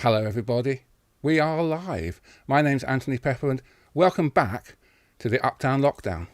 Hello everybody, we are live. My name's Anthony Pepper and welcome back to the Uptown Lockdown.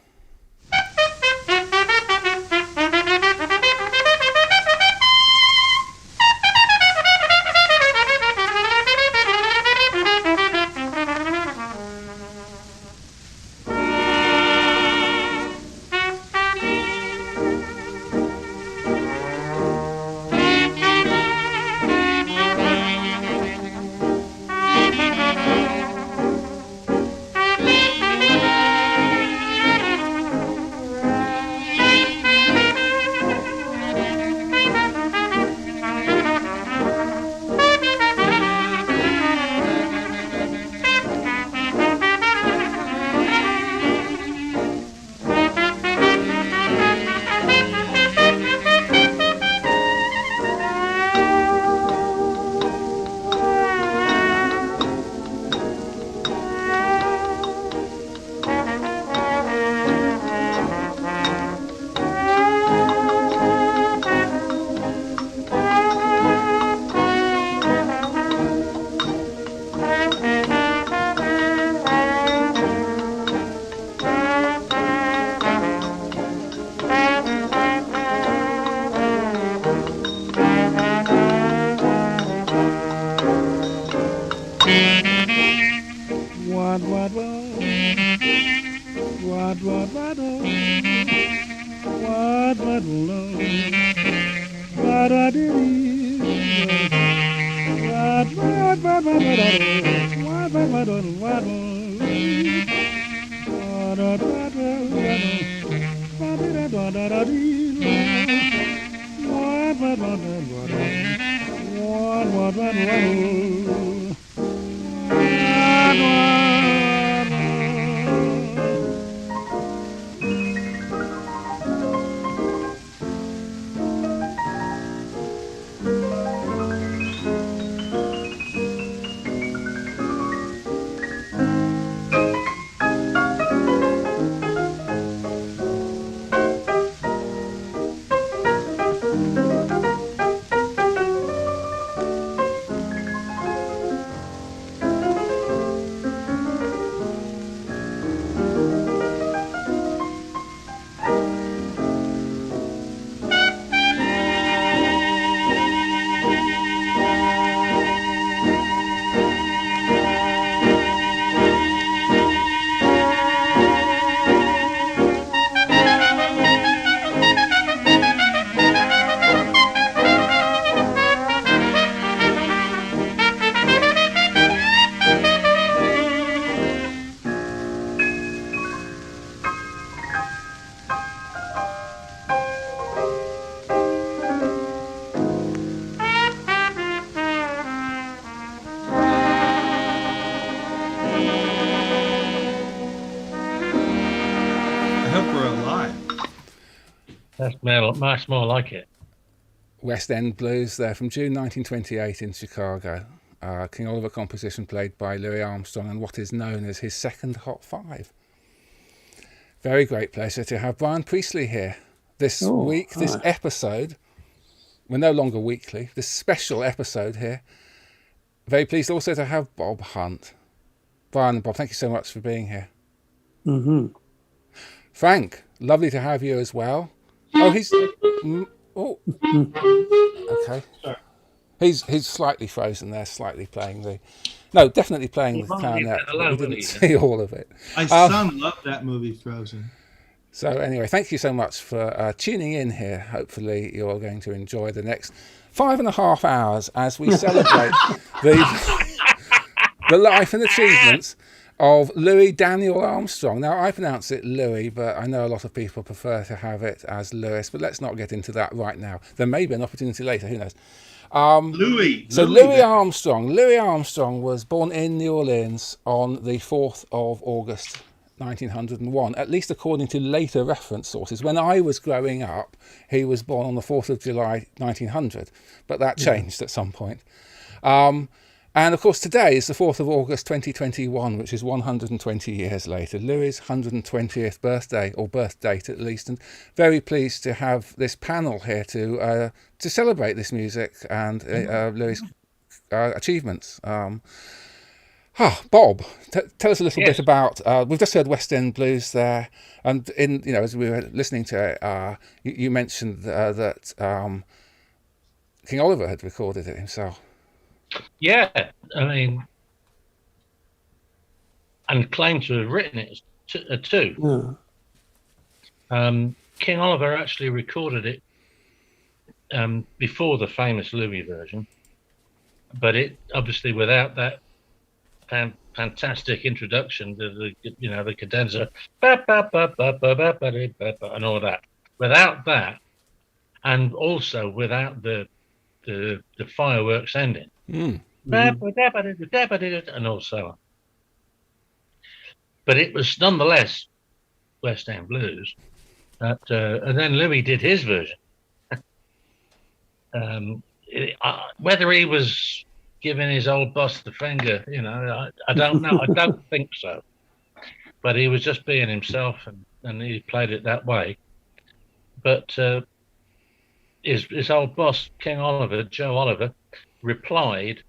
Much more like it. West End Blues there from June 1928 in Chicago. King Oliver composition played by Louis Armstrong and what is known as his second Hot Five. Very great pleasure to have Brian Priestley here this week, this episode. We're no longer weekly, this special episode here. Very pleased also to have Bob Hunt. Brian and Bob, thank you so much for being here. Mm-hmm. Frank, lovely to have you as well. Oh, he's... okay. He's slightly frozen there, slightly playing the... No, definitely playing the clarinet. We didn't see all of it. My son loved that movie, Frozen. So anyway, thank you so much for tuning in here. Hopefully you're going to enjoy the next 5.5 hours as we celebrate the life and achievements of Louis Daniel Armstrong. Now, I pronounce it Louis, but I know a lot of people prefer to have it as Louis, but let's not get into that right now. There may be an opportunity later, who knows. Louis Armstrong. Louis Armstrong was born in New Orleans on the 4th of August 1901, at least according to later reference sources. When I was growing up, he was born on the 4th of July 1900, but that changed at some point. And of course, today is the 4th of August 2021, which is 120 years later, Louis' 120th birthday, or birth date at least. And very pleased to have this panel here to celebrate this music and Louis' achievements. Bob, tell us a little bit about. We've just heard West End Blues there, and as we were listening to it, you mentioned that King Oliver had recorded it himself. Yeah, I mean, and claimed to have written it too. Yeah. King Oliver actually recorded it before the famous Louis version, but it obviously without that fantastic introduction to the cadenza and all that. Without that, and also without the fireworks ending, and also, but it was nonetheless West End Blues. And then Louis did his version. Whether he was giving his old boss the finger, I don't know. I don't think so. But he was just being himself, and he played it that way. But his old boss, King Oliver, Joe Oliver, replied,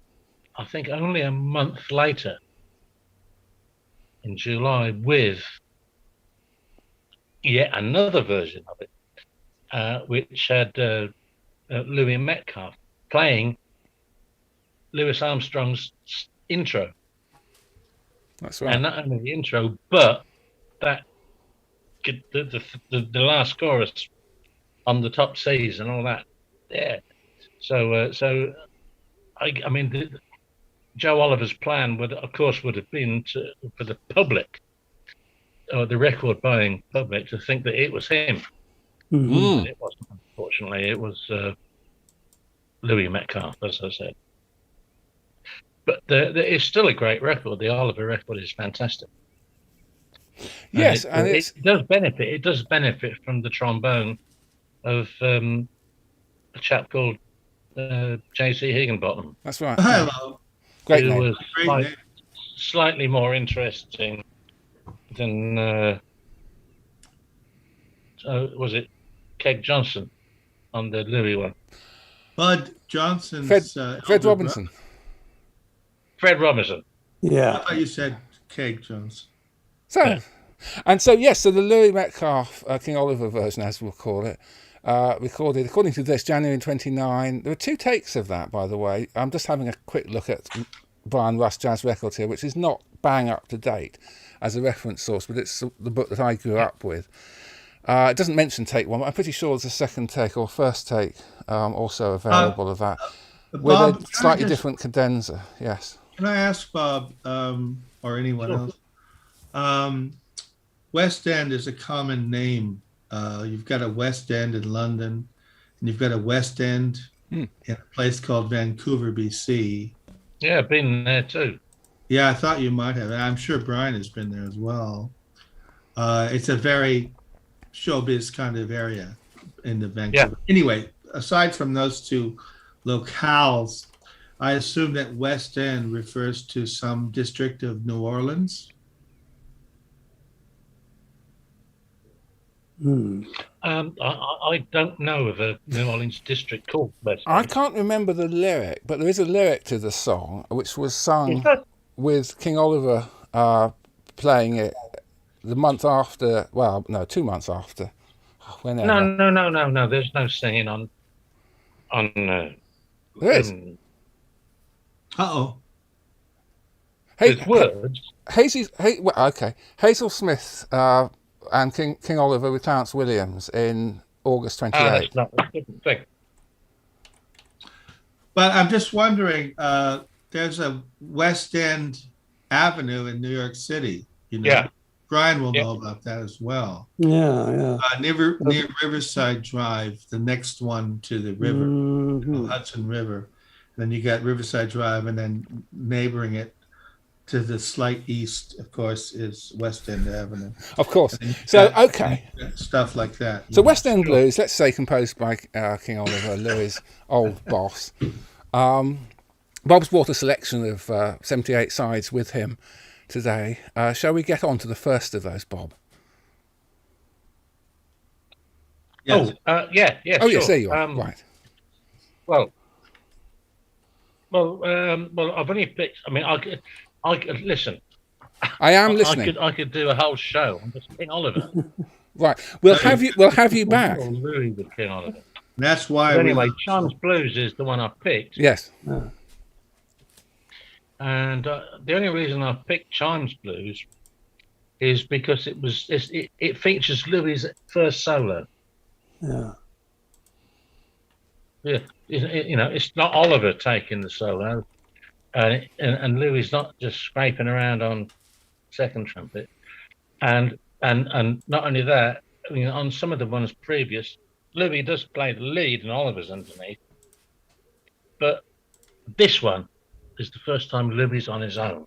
I think only a month later, in July, with yet another version of it, which had Louis Metcalf playing Louis Armstrong's intro. That's right. And not only the intro, but that the last chorus on the top C's and all that. Yeah. So I mean, Joe Oliver's plan would have been for the public, or the record buying public, to think that it was him. But it wasn't, unfortunately. It was Louis Metcalf, as I said. But it's still a great record. The Oliver record is fantastic. Yes, and it does benefit. It does benefit from the trombone of a chap called J.C. Higginbottom. That's right. Hello. Great who name. was slightly more interesting than was it Keg Johnson on the Louis one? Bud Johnson's Fred Robinson. Fred Robinson. Yeah. I thought you said Keg Johnson. So, Yeah. And so so the Louis Metcalf King Oliver version, as we'll call it, recorded, according to this, January 29. There were 2 takes of that, by the way. I'm just having a quick look at Brian Russ Jazz Records here, which is not bang up to date as a reference source, but it's the book that I grew up with. It doesn't mention take 1, but I'm pretty sure there's a second take or first take also available of that, with Bob, a slightly different cadenza. Yes. Can I ask Bob or anyone else? West End is a common name. You've got a West End in London, and you've got a West End in a place called Vancouver, BC. Yeah, I've been there too. Yeah, I thought you might have. I'm sure Brian has been there as well. It's a very showbiz kind of area in the Vancouver. Yeah. Anyway, aside from those 2 locales, I assume that West End refers to some district of New Orleans. I don't know of a New Orleans district called West End. I can't remember the lyric, but there is a lyric to the song which was sung with King Oliver playing it the month after. Well, no, 2 months after. Whenever. No. There's no singing on. There is. Uh-oh. With words. Hazel Smith and King Oliver with Clarence Williams in August 28th. That's not a different thing. But I'm just wondering, there's a West End Avenue in New York City. Yeah. Brian will know about that as well. Yeah. Near Riverside Drive, the next one to the river, the Hudson River. Then you got Riverside Drive, and then neighboring it to the slight east, of course, is West End Avenue. Of course. So, okay. Stuff like that. So West End Blues, let's say composed by King Oliver, Louis' old boss. Bob's brought a selection of 78 sides with him today. Shall we get on to the first of those, Bob? Yes. Yeah. Oh, sure. yes, there you are. Right. Well, Well, I've only picked. I mean, I could listen. I am listening. I could do a whole show on just King Oliver. Right, we'll have you back. Or Louis with King Oliver. That's why. But anyway, Chimes Blues is the one I picked. Yes. And the only reason I picked Chimes Blues is because it features Louis' first solo. Yeah. Yeah, it's not Oliver taking the solo, and Louis not just scraping around on second trumpet, and not only that, I mean, on some of the ones previous, Louis does play the lead and Oliver's underneath, but this one is the first time Louis on his own,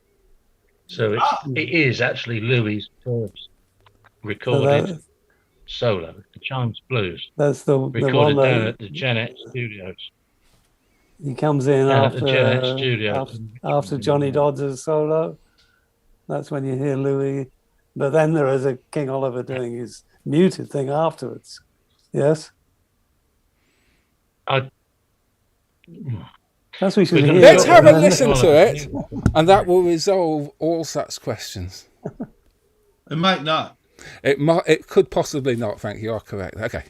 so it is actually Louis' first recorded solo, the Chimes Blues. That's the recorded one down at the Genet Studios. He comes in after Johnny Dodds' solo. That's when you hear Louis. But then there is a King Oliver doing his muted thing afterwards. Yes? That's what we should hear. Let's have a listen to it, and that will resolve all such questions. It might not. It could possibly not, Frank. You are correct. Okay.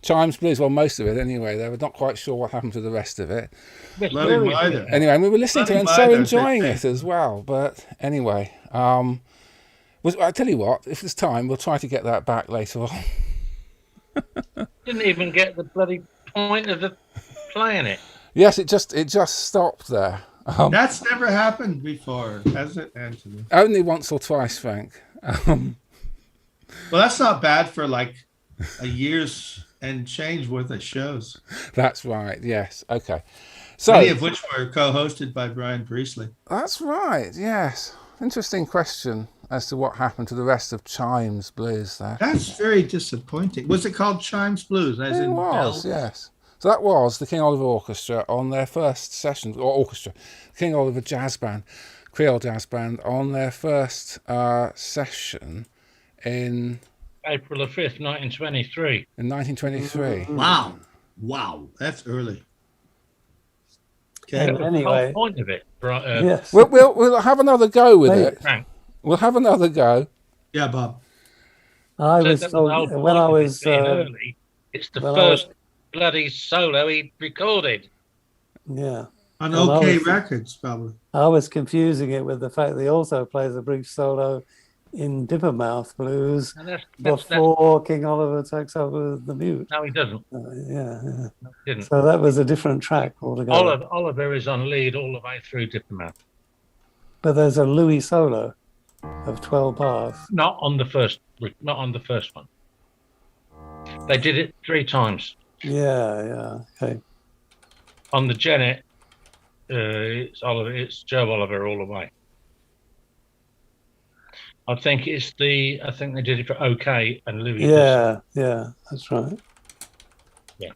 Chimes Blues, well, most of it anyway. They were not quite sure what happened to the rest of it. Anyway, we were listening to it and so enjoying it as well. But anyway, I tell you what, if there's time, we'll try to get that back later on. Didn't even get the bloody point of the playing it. Yes, it just stopped there. That's never happened before, has it, Anthony? Only once or twice, Frank. Well, that's not bad for like a year's and change worth of shows. That's right. Yes. Okay. So many of which were co-hosted by Brian Priestley. That's right. Yes. Interesting question as to what happened to the rest of Chimes Blues there. That's very disappointing. Was it called Chimes Blues? As in was, yes. So that was the King Oliver Orchestra on their first session, or orchestra, King Oliver Jazz Band, Creole Jazz Band, on their first session in April the 5th, 1923. In 1923. Wow, that's early. Okay. Anyway, the whole point of it, right? Yes. We'll have another go with it. Frank. We'll have another go. Yeah, Bob. I was told when I was early. It's the first bloody solo he recorded. Yeah. On OK Records, probably. I was confusing it with the fact that he also plays a brief solo in Dippermouth Blues before King Oliver takes over the mute. No, he doesn't. Yeah. No, he didn't. So that was a different track altogether. Oliver is on lead all the way through Dippermouth. But there's a Louis solo of 12 bars. Not on the first one. They did it 3 times. Yeah. Okay. On the Genet, it's Joe Oliver all the way. I think they did it for OK and Louis. Yeah, that's right. Yeah.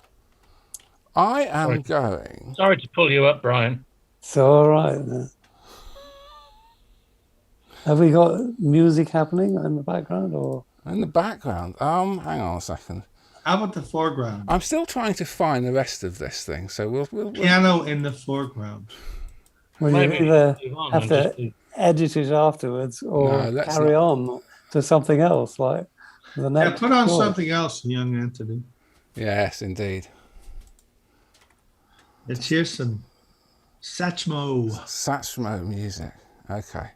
I am going. Sorry to pull you up, Brian. It's all right. Have we got music happening in the background, or In the background. Hang on a second. How about the foreground? I'm still trying to find the rest of this thing, so we'll Piano in the foreground. will you Maybe either move on have and to just do- edit it afterwards or No, let's carry on to something else, like the Yeah, next? put on chord? something else, young Anthony. Yes, indeed. Let's hear some Satchmo music. Okay.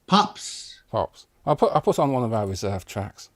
Pops. Pops. I'll put on one of our reserve tracks.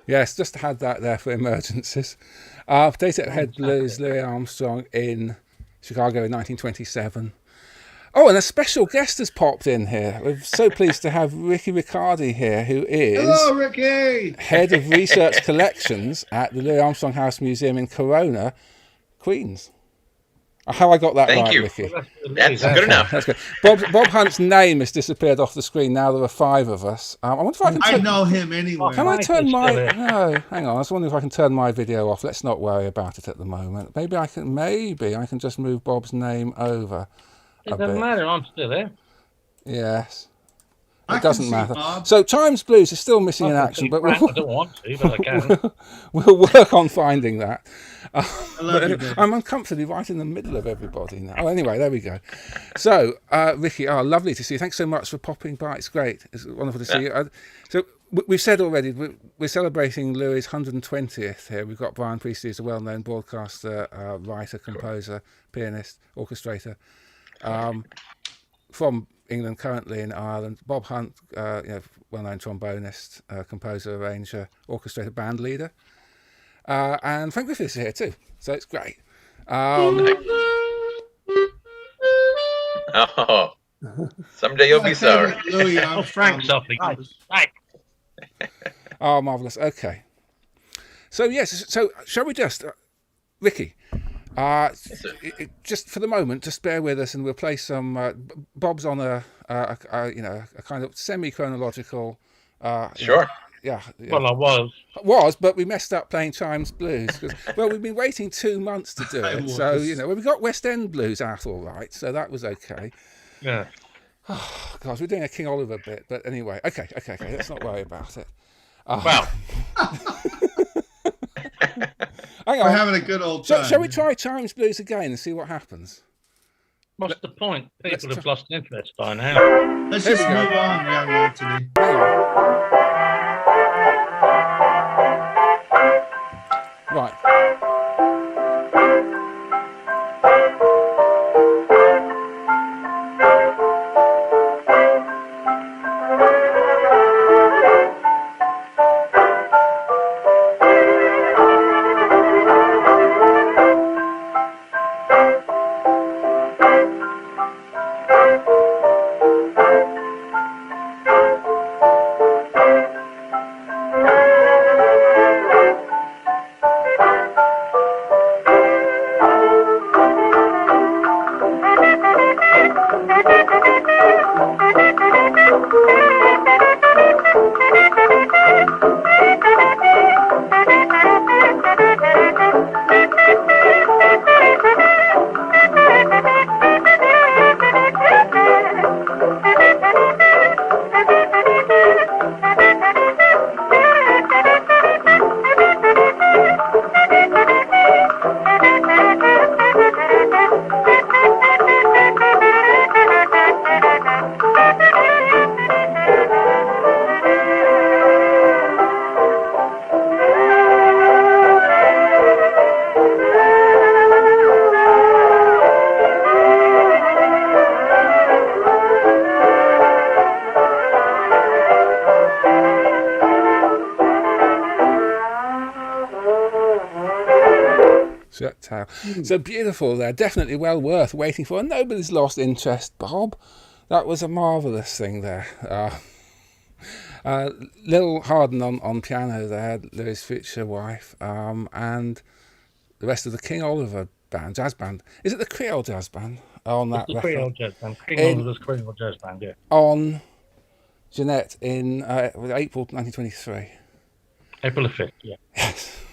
Yes, just had that there for emergencies. Potato Head Blues, Louis Armstrong in Chicago in 1927. Oh, and a special guest has popped in here. We're so pleased to have Ricky Riccardi here, who is Hello, Ricky. Head of Research Collections at the Louis Armstrong House Museum in Corona, Queens. How I got that Thank right, you. Ricky? That's good enough. That's good. Bob Hunt's name has disappeared off the screen. Now there are 5 of us. I wonder if I can. I know him anywhere. Can I turn my? Still No, hang on. I was wondering if I can turn my video off. Let's not worry about it at the moment. Maybe I can just move Bob's name over. It doesn't matter. I'm still there. Yes. I It doesn't can see matter. Bob. So Times Blues is still missing in I action, but I don't want to, but I can. we'll work on finding that. I love you, Bill. I'm uncomfortably right in the middle of everybody now. Oh, anyway, there we go. So, Ricky, lovely to see you. Thanks so much for popping by. It's great. It's wonderful to see you. So, we've said already, we're celebrating Louis' 120th here. We've got Brian Priestley, who's a well-known broadcaster, writer, composer, pianist, orchestrator, from England, currently in Ireland. Bob Hunt, well-known trombonist, composer, arranger, orchestrator, band leader. And Frank Griffiths is here too, so it's great. Oh, someday you'll be sorry. Louis Armstrong. Frank's off again. Frank. Oh, marvellous. Okay. So, yes, so shall we just, Ricky, just for the moment, just bear with us and we'll play some, Bob's on a kind of semi-chronological. Sure. Yeah. Well, I was. But we messed up playing Chimes Blues. Well, we've been waiting 2 months to do it. So, we got West End Blues out all right. So that was okay. Yeah. Oh, gosh, we're doing a King Oliver bit. But anyway, okay. Let's not worry about it. Well. Hang on. We're having a good old time. Shall we try Chimes Blues again and see what happens? What's the point? People have lost interest by now. Let's just move on, young Anthony. Hang on. Right. So beautiful there, definitely well worth waiting for, and nobody's lost interest, Bob. That was a marvellous thing there. Lil Harden on piano there, Louis' future wife, and the rest of the King Oliver band, jazz band. Is it the Creole Jazz Band on that record? Creole Jazz Band. King Oliver's Creole Jazz Band, yeah. On Jeanette in April 1923. April the 5th, yeah. Yes.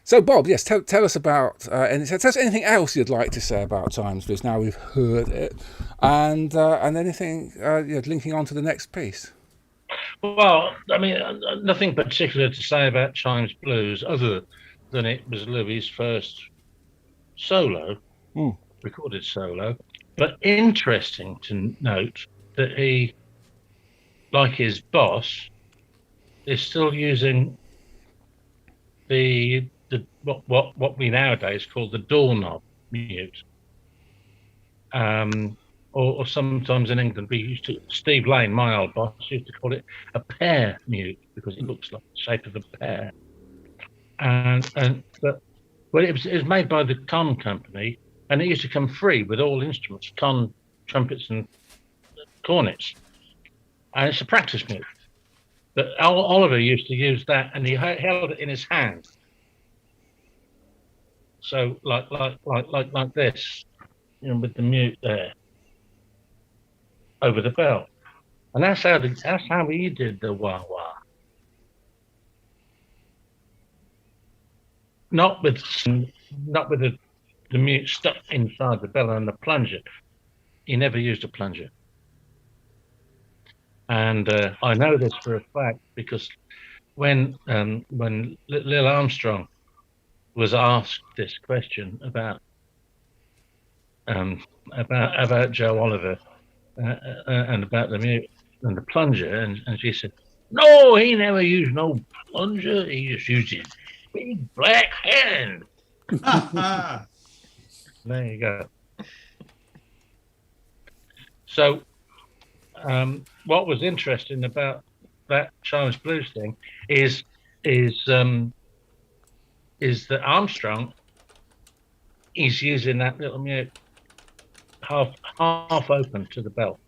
So, Bob, yes, tell us about, and tell us anything else you'd like to say about Chimes Blues now we've heard it, and anything linking on to the next piece. Well, I mean, nothing particular to say about Chimes Blues other than it was Louis' first solo, recorded solo, but interesting to note that he, like his boss, is still using the what we nowadays call the doorknob mute, or sometimes in England we used to. Steve Lane, my old boss, used to call it a pear mute because it looks like the shape of a pear. But it was made by the Conn company, and it used to come free with all instruments, Conn trumpets and cornets, and it's a practice mute. But Oliver used to use that, and he held it in his hand. So like this, with the mute there over the bell, and that's how he did the wah wah. Not with the mute stuck inside the bell and the plunger. He never used a plunger. And I know this for a fact because when Lil Armstrong was asked this question about Joe Oliver and about the mute, and the plunger, and she said, "No, he never used no plunger. He just used his big black hand." There you go. So, what was interesting about that Chinese blues thing is that Armstrong is using that little mute half open to the belt,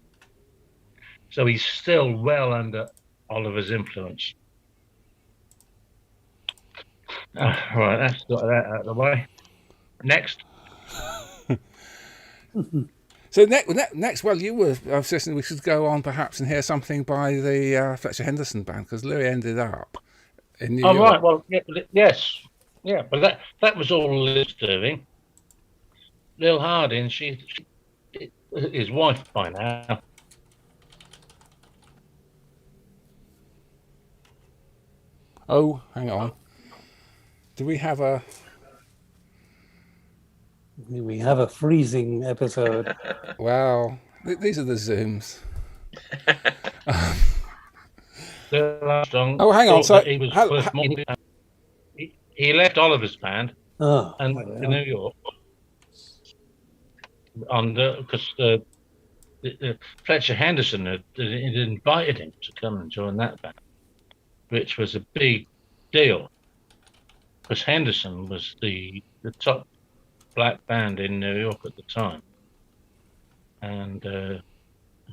so he's still well under Oliver's influence. Right, that's got that out of the way. Next. So next, well, you were suggesting we should go on perhaps and hear something by the Fletcher Henderson band, because Louis ended up in New York. Right. Well, yes, yeah, but that was all Liz doing. Lil Harding, she his wife by now. Oh, hang on. Do we have a? We have a freezing episode. Well, these are the Zooms. Oh, hang on. So he left Oliver's band and went to New York because Fletcher Henderson had invited him to come and join that band, which was a big deal because Henderson was the top black band in New York at the time, and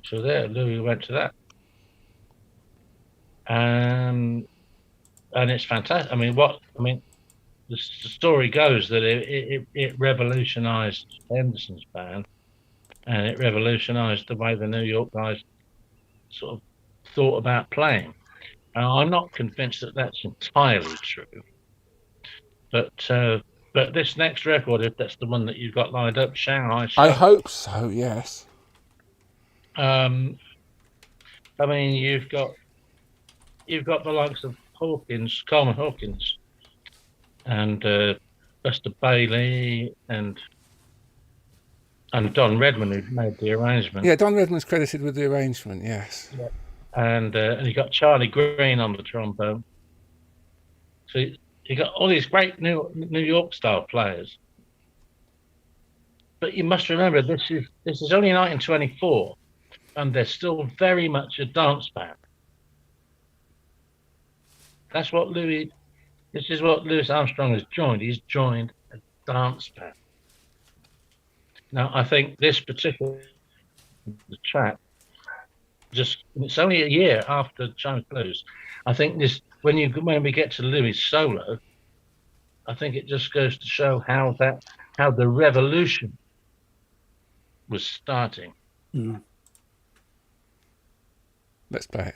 so there Louis went to that, and it's fantastic. The story goes that it revolutionized Henderson's band, and it revolutionized the way the New York guys sort of thought about playing. I'm not convinced that that's entirely true, but this next record, if that's the one that you've got lined up, Shanghai Show, I hope so, yes. You've got the likes of Coleman Hawkins, and Buster Bailey, and Don Redman, who made the arrangement. Yeah, Don Redman's credited with the arrangement, yes. Yeah. And you got Charlie Green on the trombone. So you got all these great New York style players, but you must remember this is only 1924, and they're still very much a dance band. That's what Louis. This is what Louis Armstrong has joined. He's joined a dance band. Now I think this particular track, it's only a year after Chinese Blues. I think this. When we get to Louis' solo, I think it just goes to show how the revolution was starting. Mm. Let's play it.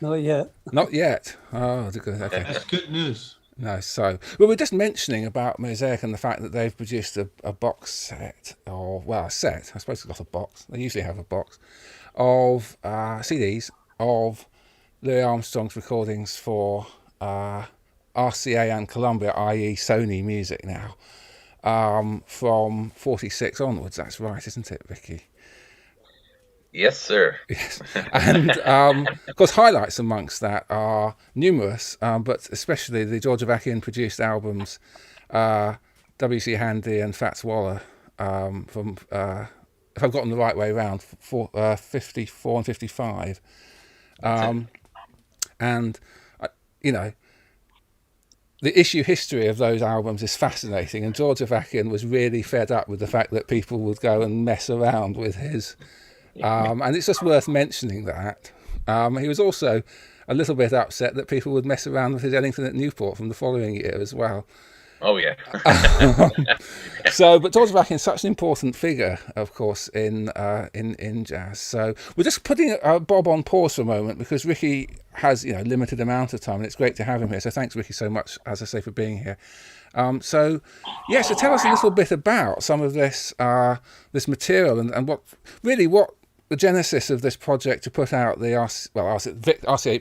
Not yet. Not yet. Oh, okay. That's good news. No, so we were just mentioning about Mosaic and the fact that they've produced a box set, or well, a set. I suppose it's not a box. They usually have a box of CDs of Louis Armstrong's recordings for RCA and Columbia, i.e., Sony Music now, from '46 onwards. That's right, isn't it, Vicky? Yes, sir. Yes, and of course, highlights amongst that are numerous, but especially the George Avakian produced albums, W.C. Handy and Fats Waller, from if I've gotten the right way around, 54 and 55, and you know, the issue history of those albums is fascinating, and George Avakian was really fed up with the fact that people would go and mess around with his. And it's just worth mentioning that. He was also a little bit upset that people would mess around with his Ellington at Newport from the following year as well. Oh, yeah. But George Avakian is such an important figure, of course, in jazz. So we're just putting Bob on pause for a moment because Ricky has limited amount of time, and it's great to have him here. So thanks, Ricky, so much, as I say, for being here. So tell us a little bit about some of this this material and what the genesis of this project to put out the RCA.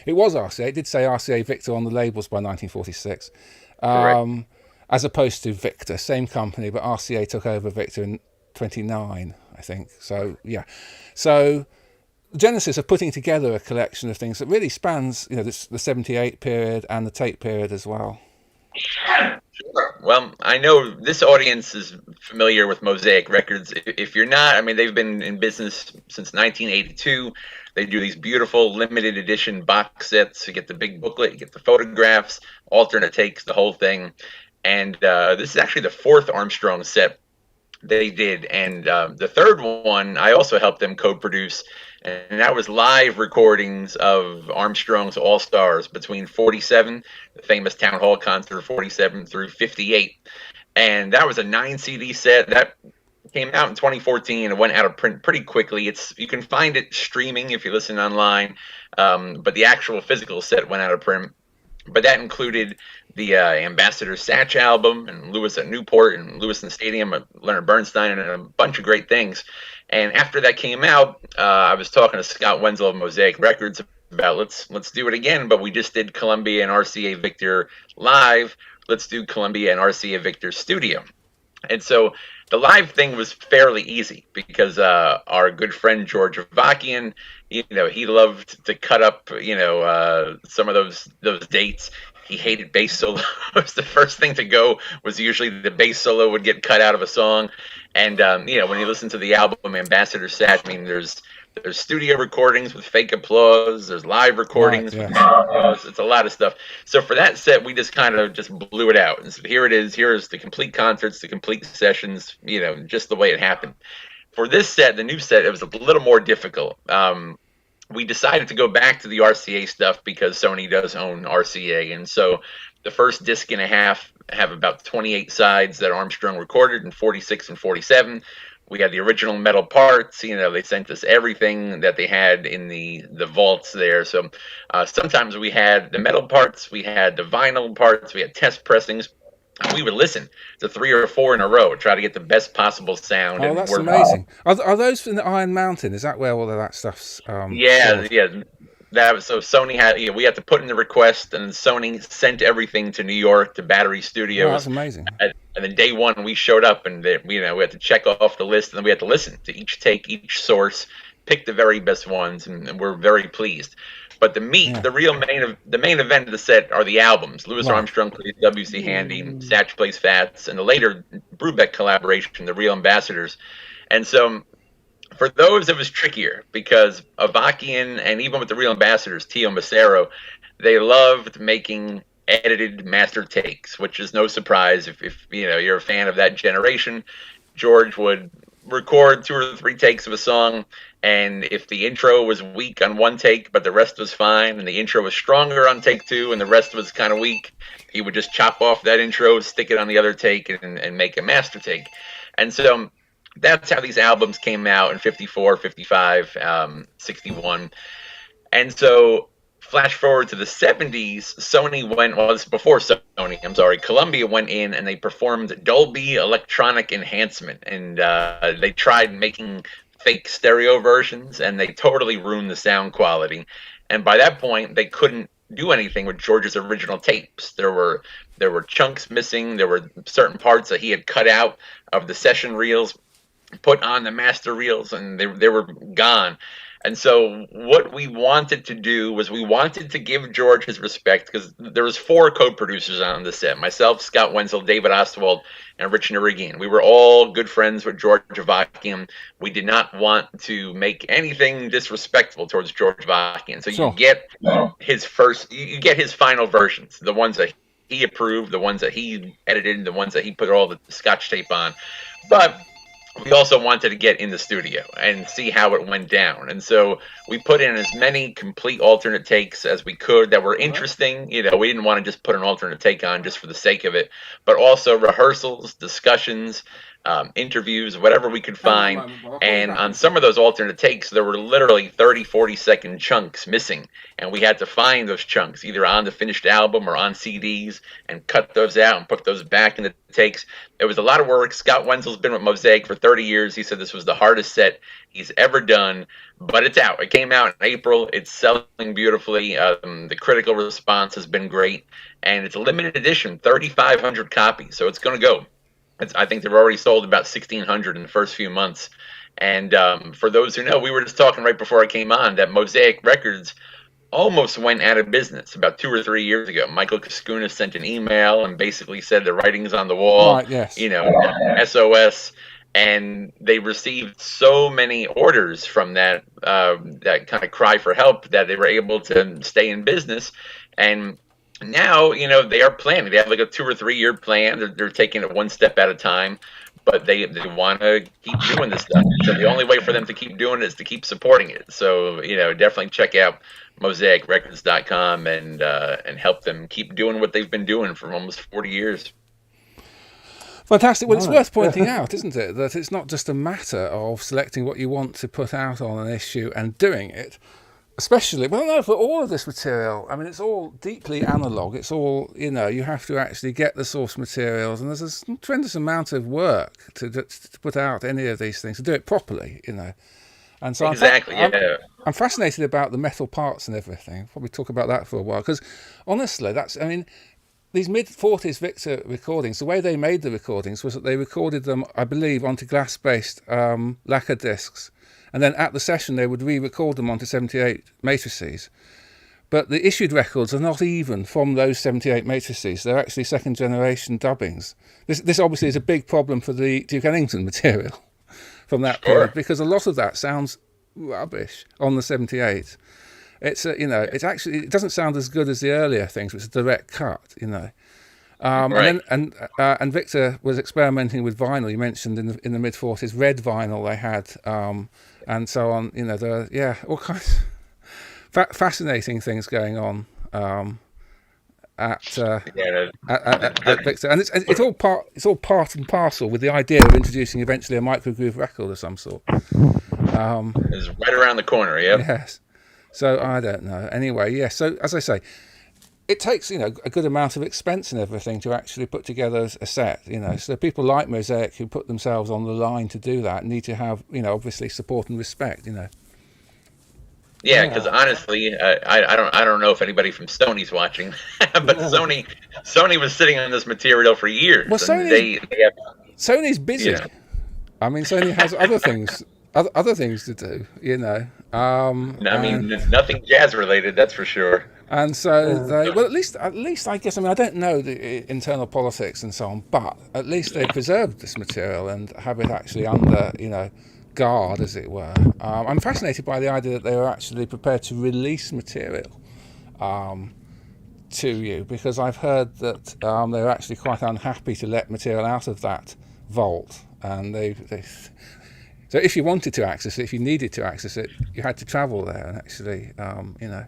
It was RCA. It did say RCA Victor on the labels by 1946, as opposed to Victor, same company, but RCA took over Victor in '29, I think. So so the genesis of putting together a collection of things that really spans the '78 period and the tape period as well. Sure. Well, I know this audience is familiar with Mosaic Records. If you're not, I mean, they've been in business since 1982. They do these beautiful limited edition box sets. You get the big booklet, you get the photographs, alternate takes, the whole thing. And this is actually the fourth Armstrong set they did. And the third one, I also helped them co-produce. And that was live recordings of Armstrong's All-Stars between 47, the famous Town Hall concert, 47 through 58. And that was a 9 CD set that came out in 2014 and went out of print pretty quickly. You can find it streaming if you listen online, but the actual physical set went out of print. But that included the Ambassador Satch album and Lewis at Newport and Lewis in the Stadium, Leonard Bernstein, and a bunch of great things. And after that came out, I was talking to Scott Wenzel of Mosaic Records about let's do it again. But we just did Columbia and RCA Victor live. Let's do Columbia and RCA Victor studio. And so the live thing was fairly easy because our good friend George Avakian, he loved to cut up, some of those dates. He hated bass solos. The first thing to go was usually the bass solo would get cut out of a song. And, when you listen to the album Ambassador Satch, I mean, there's studio recordings with fake applause. There's live recordings with fake applause. It's a lot of stuff. So for that set, we just kind of just blew it out. And so here it is. Here's the complete concerts, the complete sessions, just the way it happened. For this set, the new set, it was a little more difficult. We decided to go back to the RCA stuff because Sony does own RCA. And so the first disc and a half have about 28 sides that Armstrong recorded in 46 and 47. We had the original metal parts. They sent us everything that they had in the vaults there. So sometimes we had the metal parts, we had the vinyl parts, we had test pressings. We would listen to 3 or 4 in a row, try to get the best possible sound. Oh, that's amazing. Are those in the Iron Mountain? Is that where all of that stuff's Yeah. So Sony had, we had to put in the request, and Sony sent everything to New York to Battery Studios. Oh, that's amazing. And then day one, we showed up, and we had to check off the list, and then we had to listen to each take, each source, pick the very best ones, and we're very pleased. But the main event of the set are the albums. Louis Armstrong plays W.C. Handy, Satch plays Fats, and the later Brubeck collaboration, The Real Ambassadors. And so for those, it was trickier because Avakian and even with The Real Ambassadors, Tio Macero, they loved making edited master takes, which is no surprise if you're a fan of that generation. George would record 2 or 3 takes of a song, and if the intro was weak on one take but the rest was fine, and the intro was stronger on take 2 and the rest was kind of weak, he would just chop off that intro, stick it on the other take, and make a master take. And so that's how these albums came out in 54, 55, 61. And so flash forward to the 70s, Sony went, well, this is before Sony, I'm sorry, Columbia went in and they performed Dolby electronic enhancement. And they tried making fake stereo versions and they totally ruined the sound quality. And by that point, they couldn't do anything with George's original tapes. There were chunks missing. There were certain parts that he had cut out of the session reels, put on the master reels, and they were gone. And so what we wanted to do was we wanted to give George his respect, because there was 4 co-producers on the set: myself, Scott Wenzel, David Ostwald, and Rich Narigian. We were all good friends with George Avakian. We did not want to make anything disrespectful towards George Avakian. So Sure. you get you get his final versions, the ones that he approved, the ones that he edited, the ones that he put all the Scotch tape on. But we also wanted to get in the studio and see how it went down. And so we put in as many complete alternate takes as we could that were interesting. You know, we didn't want to just put an alternate take on just for the sake of it, but also rehearsals, discussions, interviews, whatever we could find. And on some of those alternate takes, there were literally 30, 40-second chunks missing. And we had to find those chunks either on the finished album or on CDs and cut those out and put those back in the takes. It was a lot of work. Scott Wenzel's been with Mosaic for 30 years. He said this was the hardest set he's ever done, but it's out. It came out in April. It's selling beautifully. The critical response has been great. And it's a limited edition, 3,500 copies. So it's going to go. I think they've already sold about 1,600 in the first few months. And for those who know, we were just talking right before I came on that Mosaic Records almost went out of business about 2 or 3 years ago. Michael Kaskuna sent an email and basically said the writing's on the wall, Right, yes. you know, SOS. And they received so many orders from that kind of cry for help that they were able to stay in business. And now, you know, they are planning. They have like a 2 or 3 year plan. They're taking it one step at a time, but they want to keep doing this stuff. So the only way for them to keep doing it is to keep supporting it. So, you know, definitely check out mosaicrecords.com and help them keep doing what they've been doing for almost 40 years. Fantastic. Well, it's worth pointing out, isn't it, that it's not just a matter of selecting what you want to put out on an issue and doing it. Especially, well, no, for all of this material, I mean, it's all deeply analog. It's all, you know, you have to actually get the source materials, and there's a tremendous amount of work to put out any of these things, to do it properly, you know. And so exactly, I'm fascinated about the metal parts and everything. I'll probably talk about that for a while, because honestly, I mean, these mid-40s Victor recordings, the way they made the recordings was that they recorded them, I believe, onto glass-based lacquer discs. And then at the session, they would re-record them onto 78 matrices. But the issued records are not even from those 78 matrices. They're actually second-generation dubbings. This obviously is a big problem for the Duke Ellington material from that period, because a lot of that sounds rubbish on the 78. It's you know, it doesn't sound as good as the earlier things, which is a direct cut, you know. Right. And Victor was experimenting with vinyl. You mentioned in the mid-40s, red vinyl they had, and so on. You know, there are, all kinds of fascinating things going on at Victor, and it's all part and parcel with the idea of introducing eventually a microgroove record of some sort. It's right around the corner, yeah. Yes. So I don't know. Anyway, yes. So as I say, it takes, you know, a good amount of expense and everything to actually put together a set, you know. So people like Mosaic who put themselves on the line to do that need to have, you know, obviously support and respect, you know. Yeah, because honestly, I don't know if anybody from Sony's watching, but Sony was sitting on this material for years. Well, Sony's busy. Yeah. I mean, Sony has other things to do, you know. I mean, nothing jazz related, that's for sure. And so they, well, at least I guess, I mean, I don't know the internal politics and so on, but at least they preserved this material and have it actually under, you know, guard, as it were. I'm fascinated by the idea that they were actually prepared to release material to you, because I've heard that they were actually quite unhappy to let material out of that vault, and they so if you wanted to access it, if you needed to access it, you had to travel there and actually, you know.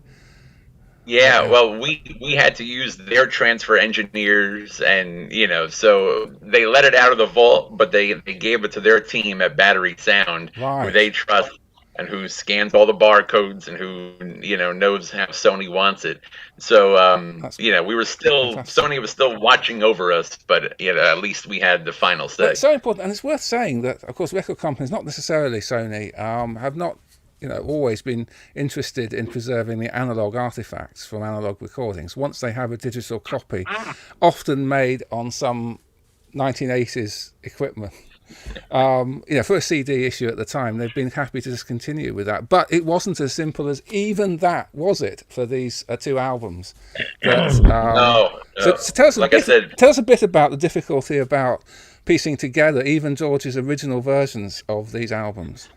Yeah, well, we had to use their transfer engineers, and, you know, so they let it out of the vault, but they gave it to their team at Battery Sound, Right. who they trust and who scans all the barcodes and who knows how Sony wants it. So we were still fantastic. Sony was still watching over us, but at least we had the final say. But it's so important, and it's worth saying that, of course, record companies, not necessarily Sony, have not always been interested in preserving the analog artifacts from analog recordings. Once they have a digital copy, often made on some 1980s equipment, for a CD issue at the time, they've been happy to just continue with that. But it wasn't as simple as even that, was it, for these two albums? That, No. So tell us tell us a bit about the difficulty about piecing together even George's original versions of these albums.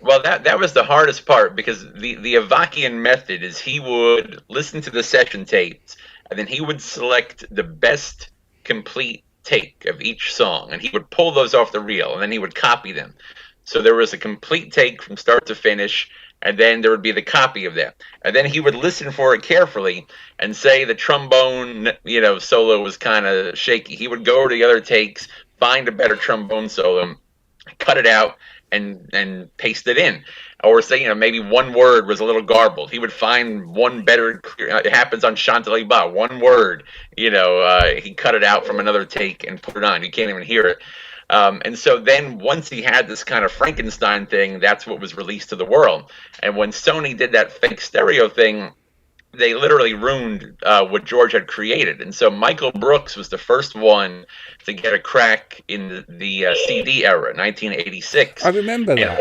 Well, that was the hardest part, because the Avakian method is he would listen to the session tapes, and then he would select the best complete take of each song, and he would pull those off the reel, and then he would copy them. So there was a complete take from start to finish, and then there would be the copy of that. And then he would listen for it carefully and say the trombone, solo was kind of shaky. He would go to the other takes, find a better trombone solo, cut it out, and paste it in. Or say, maybe one word was a little garbled. He would find one better. It happens on Chantilly Ba. One word, he cut it out from another take and put it on. You can't even hear it. And so then once he had this kind of Frankenstein thing, that's what was released to the world. And when Sony did that fake stereo thing, they literally ruined what George had created. And so Michael Brooks was the first one to get a crack in the CD era, 1986. I remember that.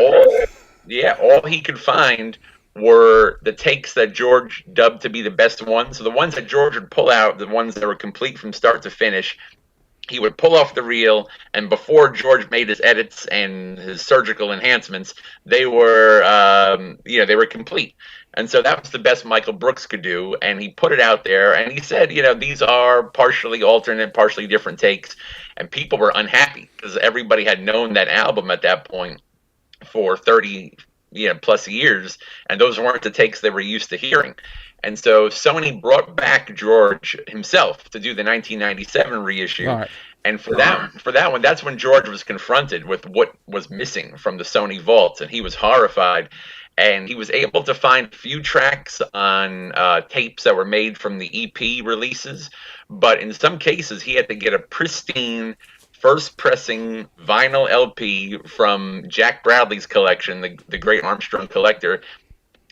All he could find were the takes that George dubbed to be the best ones. So the ones that George would pull out, the ones that were complete from start to finish, he would pull off the reel, and before George made his edits and his surgical enhancements, they were complete. And so that was the best Michael Brooks could do, and he put it out there, and he said, these are partially alternate, partially different takes, and people were unhappy because everybody had known that album at that point for 30 plus years, and those weren't the takes they were used to hearing. And so Sony brought back George himself to do the 1997 reissue. Right. And for that one, that's when George was confronted with what was missing from the Sony vaults, and he was horrified. And he was able to find a few tracks on tapes that were made from the EP releases, but in some cases he had to get a pristine first pressing vinyl LP from Jack Bradley's collection, the great Armstrong collector.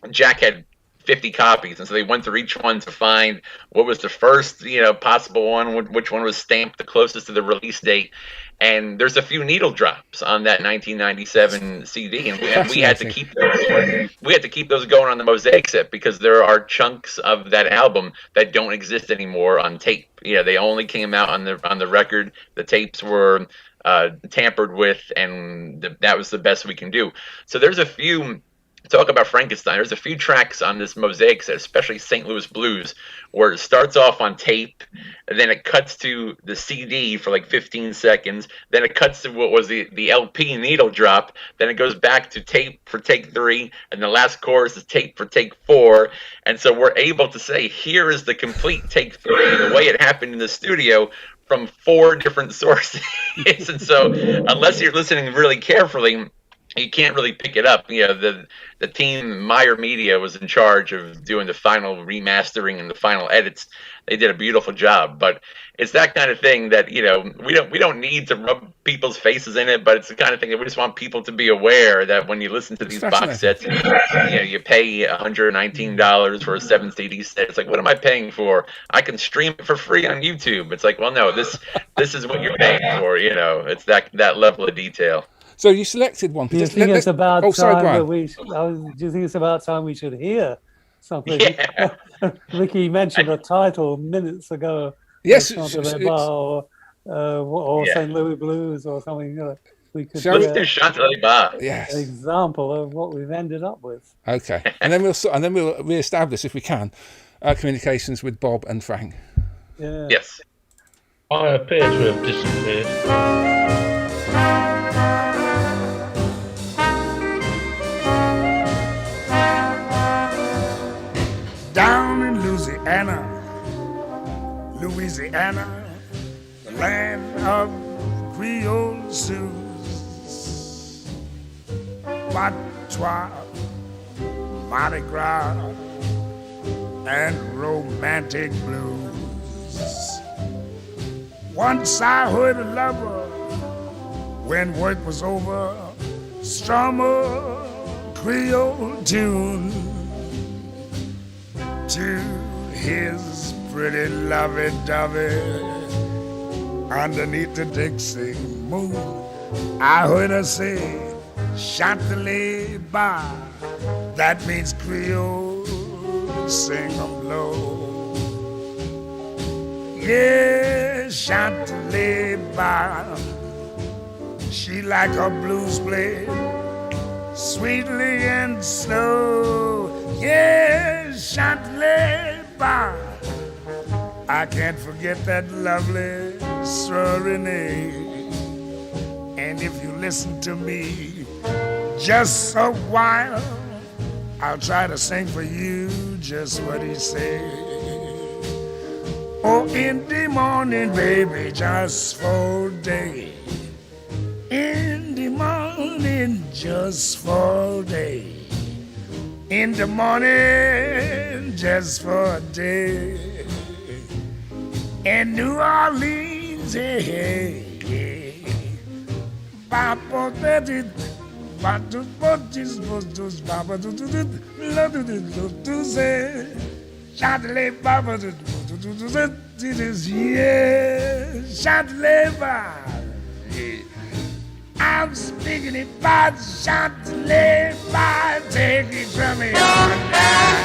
Jack had 50 copies, and so they went through each one to find what was the first possible one, which one was stamped the closest to the release date. And there's a few needle drops on that 1997 CD, and we had to keep those. We had to keep those going on the Mosaic set because there are chunks of that album that don't exist anymore on tape. They only came out on the record. The tapes were tampered with, and that was the best we can do. So there's a few. Talk about Frankenstein. There's a few tracks on this Mosaic set, especially St. Louis Blues, where it starts off on tape, and then it cuts to the CD for like 15 seconds. Then it cuts to what was the LP needle drop. Then it goes back to tape for take 3, and the last chorus is tape for take 4. And so we're able to say, here is the complete take 3, the way it happened in the studio, from 4 different sources. And so unless you're listening really carefully, you can't really pick it up. The team, Meyer Media, was in charge of doing the final remastering and the final edits. They did a beautiful job, but it's that kind of thing that we don't need to rub people's faces in it, but it's the kind of thing that we just want people to be aware that when you listen to these box sets, you pay $119 for a 7 CD set. It's like, what am I paying for? I can stream it for free on YouTube. It's like, well, no, this is what you're paying for. It's that level of detail. So you selected one. Do you think it's about time we should hear something? Yeah. Ricky mentioned a title minutes ago. Yes, or St. Louis Blues or something. We could let's do Chantilly Ba. Yes. An example of what we've ended up with. Okay, and then we'll re-establish, if we can, communications with Bob and Frank. Yeah. Yes. I appear to have disappeared. Down in Louisiana, the land of Creole Sioux, Patois Mardi Gras and romantic blues. Once I heard a lover when work was over strum a Creole tune to his pretty lovey-dovey underneath the Dixie moon. I heard her say, Chantilly bar, that means Creole, sing 'em low. Yeah, Chantilly bar, she like her blues played sweetly and slow. Yeah, Chantilly bar, I can't forget that lovely serenade. And if you listen to me just a while, I'll try to sing for you just what he said. Oh, in the morning, baby, just for a day. In the morning, just for a day. In the morning, just for a day. In New Orleans, hey, hey, hey. Papa, baby, Chantilly, Papa, yeah, Chantilly, I'm speaking about Chantilly, take it from me on down.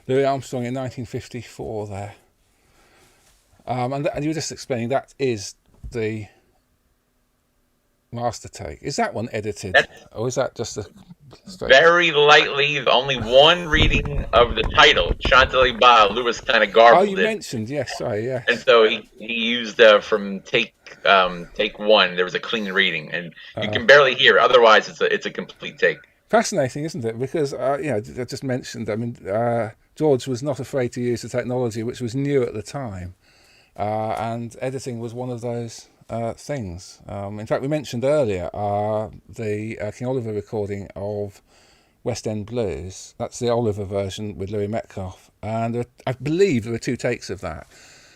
Louis Armstrong in 1954 there. And you were just explaining that is the master take. Is that one edited? Or is that just a straight... Very lightly, only one reading of the title, Chantilly Ba. Lewis kind of garbled it. Oh, you mentioned, yes, sorry, yeah. And so he used from take one, there was a clean reading, and you can barely hear it. Otherwise, it's a complete take. Fascinating, isn't it? Because, I just mentioned, I mean, George was not afraid to use the technology which was new at the time, and editing was one of those things. In fact, we mentioned earlier the King Oliver recording of West End Blues. That's the Oliver version with Louis Metcalfe, and I believe there were 2 takes of that.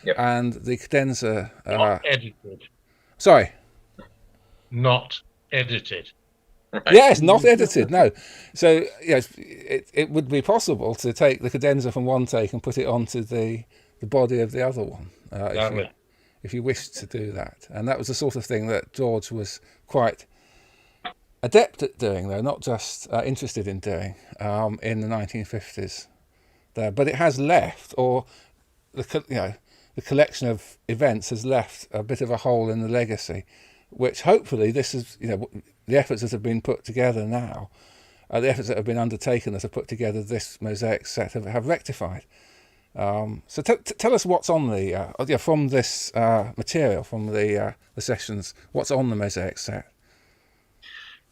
Yep. And the cadenza. Not edited. Sorry. Not edited. Right. Yes, not edited. No. So yes, it would be possible to take the cadenza from one take and put it onto the body of the other one, if you wished to do that. And that was the sort of thing that George was quite adept at doing, though, not just interested in doing in the 1950s. There, but it has left, or the collection of events has left a bit of a hole in the legacy, which hopefully this is, the efforts that have been put together now, the efforts that have been undertaken that have put together this mosaic set have rectified. So tell us what's on the from this material from the sessions. What's on the mosaic set?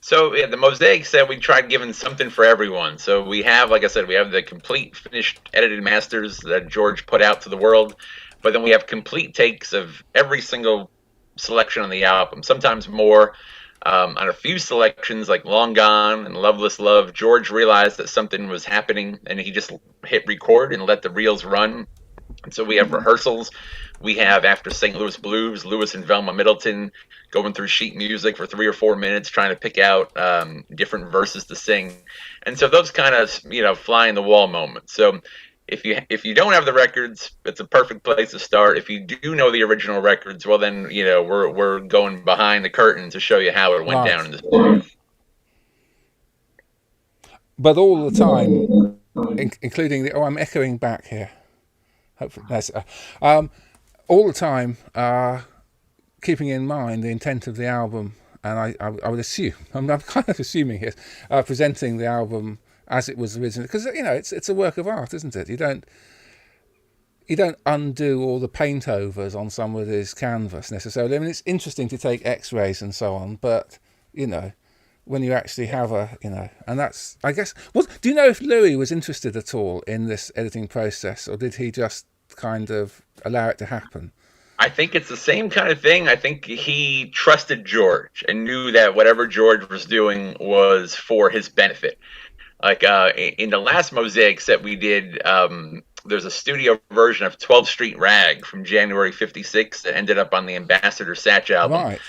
So the mosaic set, we tried giving something for everyone. So we have, like I said, we have the complete finished edited masters that George put out to the world, but then we have complete takes of every single selection on the album, sometimes more. On a few selections like Long Gone and Loveless Love, George realized that something was happening and he just hit record and let the reels run. And so we have rehearsals. We have, after St. Louis Blues, Lewis and Velma Middleton going through sheet music for 3 or 4 minutes trying to pick out different verses to sing. And so those kind of, fly in the wall moments. So if you don't have the records, it's a perfect place to start. If you do know the original records, well then, we're going behind the curtain to show you how it went down in the studio. But all the time, including I'm echoing back here. Hopefully, that's all the time, keeping in mind the intent of the album, and I would assume, I'm kind of assuming here, presenting the album as it was originally, because it's a work of art, isn't it? You don't undo all the paint overs on somebody's canvas necessarily. I mean, it's interesting to take X-rays and so on, but when you actually have and that's, I guess. Do you know if Louis was interested at all in this editing process, or did he just kind of allow it to happen? I think it's the same kind of thing. I think he trusted George and knew that whatever George was doing was for his benefit. Like in the last mosaic set we did, there's a studio version of 12th Street Rag from January '56 that ended up on the Ambassador Satch album. Right.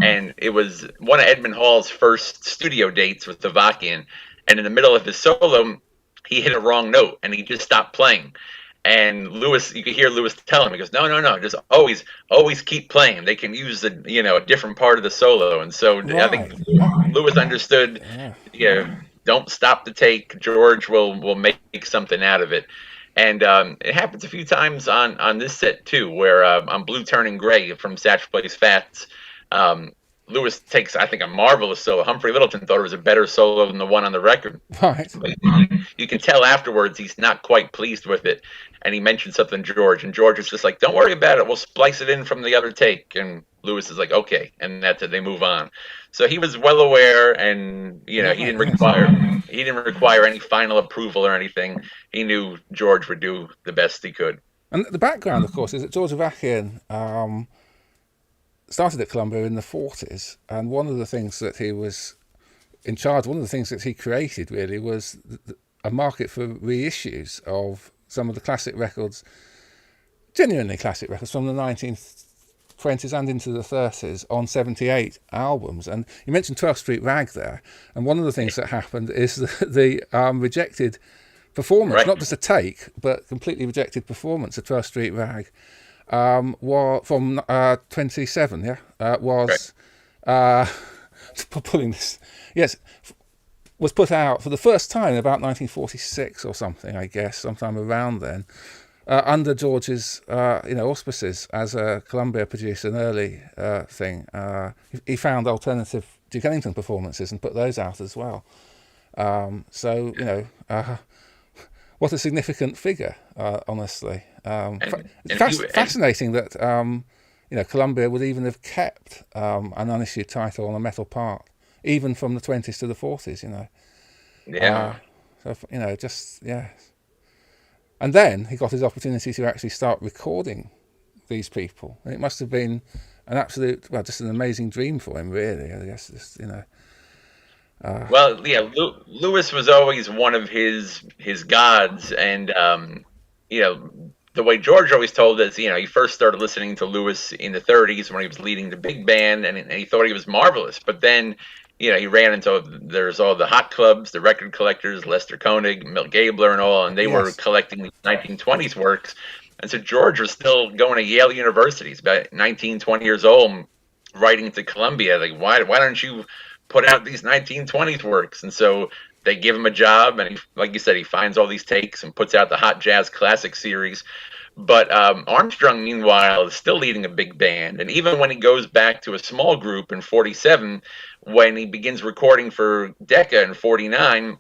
And it was one of Edmund Hall's first studio dates with the Vakian. And in the middle of his solo, he hit a wrong note and he just stopped playing. And Lewis, you could hear Lewis tell him, he goes, no, just always keep playing. They can use a different part of the solo. And so right. I think Lewis understood, don't stop the take. George will make something out of it. And it happens a few times on this set too, where on Blue Turning Gray from Satch Plays Fats, Lewis takes, I think, a marvelous solo. Humphrey Littleton thought it was a better solo than the one on the record. Right. But you can tell afterwards he's not quite pleased with it. And he mentioned something to George, and George is just like, don't worry about it. We'll splice it in from the other take. And Lewis is like, okay. And that's it. They move on. So he was well aware, and he didn't require any final approval or anything. He knew George would do the best he could. And the background, of course, is that George Avakian started at Columbia in the 40s, and one of the things that he was in charge, one of the things that he created really was a market for reissues of some of the classic records, genuinely classic records from the 1920s and into the 30s on 78 albums. And you mentioned 12th Street Rag there, and one of the things that happened is the rejected performance, right. Not just a take, but completely rejected performance of 12th Street Rag from 27, was right. Pulling this, yes, was put out for the first time in about 1946 or something, I guess, sometime around then, under George's auspices as a Columbia producer, an early thing. He found alternative Duke Ellington performances and put those out as well. What a significant figure, honestly. Fascinating that Columbia would even have kept an unissued title on a metal part, even from the 20s to the 40s. Yeah. And then he got his opportunity to actually start recording these people. And it must have been an absolute, well, just an amazing dream for him, really. I guess, just, you know. Well, yeah, Lewis was always one of his gods, and you know, the way George always told us, you know, he first started listening to Lewis in the '30s when he was leading the big band, and he thought he was marvelous. But then, you know, he ran into there's all the hot clubs, the record collectors, Lester Koenig, Milt Gabler, and all, and they were collecting the 1920s works. And so George was still going to Yale University. He's about 19, 20 years old, writing to Columbia, like, why don't you put out these 1920s works? And so they give him a job, and he, like you said, he finds all these takes and puts out the Hot Jazz Classic series. But Armstrong, meanwhile, is still leading a big band. And even when he goes back to a small group in 47, when he begins recording for Decca in 49,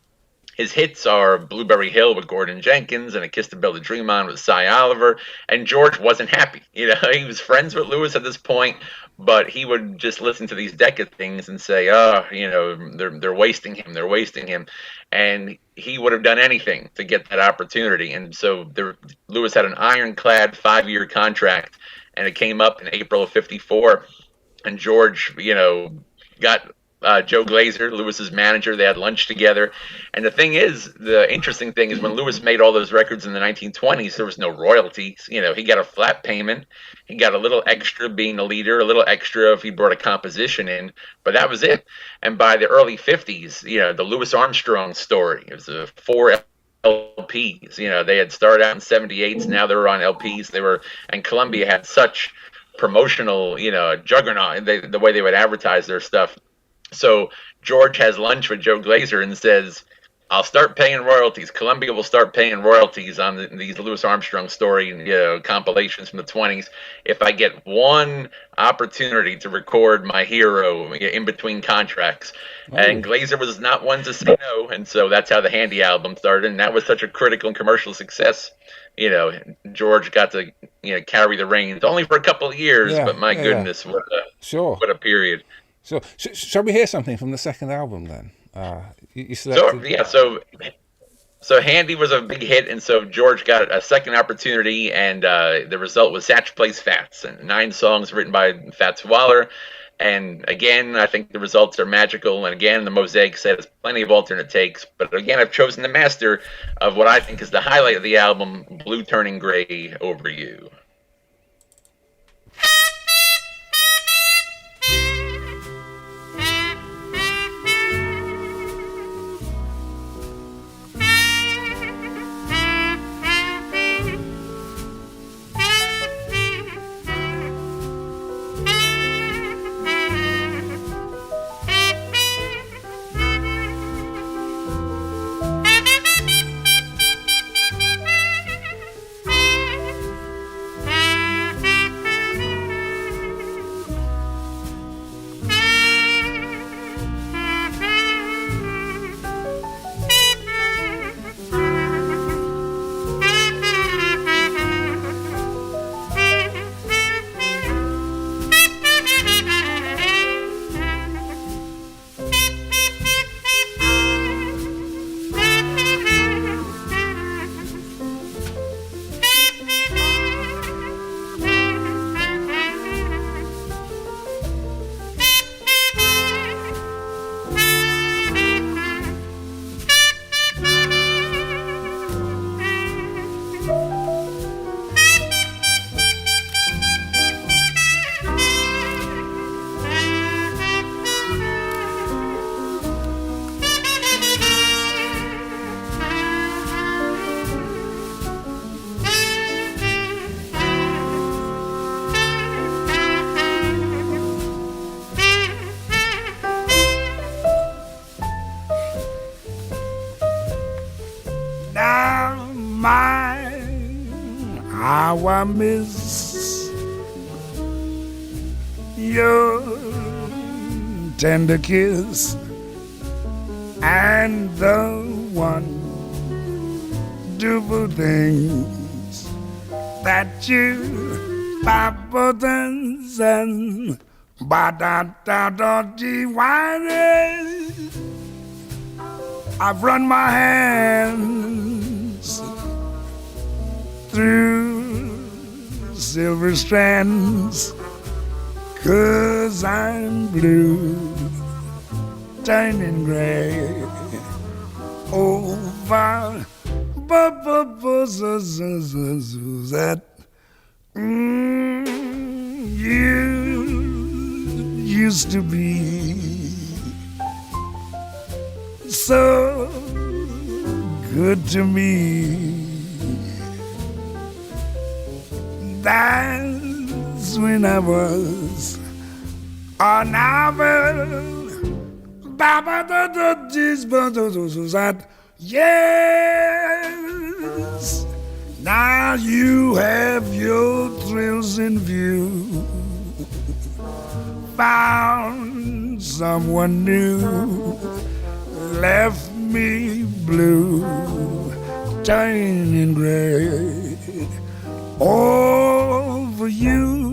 his hits are Blueberry Hill with Gordon Jenkins and A Kiss to Build a Dream On with Cy Oliver. And George wasn't happy. You know, he was friends with Lewis at this point, but he would just listen to these Decca things and say, oh, you know, they're wasting him. They're wasting him. And he would have done anything to get that opportunity. And so Lewis had an ironclad 5-year contract, and it came up in April of 54. And George, you know, got Joe Glazer, Lewis's manager. They had lunch together. And the thing is, the interesting thing is, when Lewis made all those records in the 1920s, there was no royalties. You know, he got a flat payment. He got a little extra being the leader, a little extra if he brought a composition in, but that was it. And by the early 50s, you know, the Louis Armstrong story, it was 4 LPs. You know, they had started out in 78s, now they were on LPs. And Columbia had such promotional, you know, juggernaut, the way they would advertise their stuff. So George has lunch with Joe Glazer and says, I'll start paying royalties. Columbia will start paying royalties on these Louis Armstrong story, you know, compilations from the 20s if I get one opportunity to record my hero in between contracts. Oh. And Glazer was not one to say no. And so that's how the Handy album started. And that was such a critical and commercial success. You know, George got to, you know, carry the reins only for a couple of years, but my goodness, what a period. Sure. Shall we hear something from the second album then? You selected... So Handy was a big hit, and so George got a second opportunity, and the result was Satch Plays Fats, and 9 songs written by Fats Waller. And again, I think the results are magical. And again, the Mosaic set has plenty of alternate takes. But again, I've chosen the master of what I think is the highlight of the album, Blue Turning Gray Over You. How I miss your tender kiss and the wonderful things that you buttons and I've run my hands through silver strands, 'cause I'm blue, turning gray. Over, that you used to be so good to me. That's when I was a novel. Yes, now you have your thrills in view. Found someone new, left me blue, turning gray over you.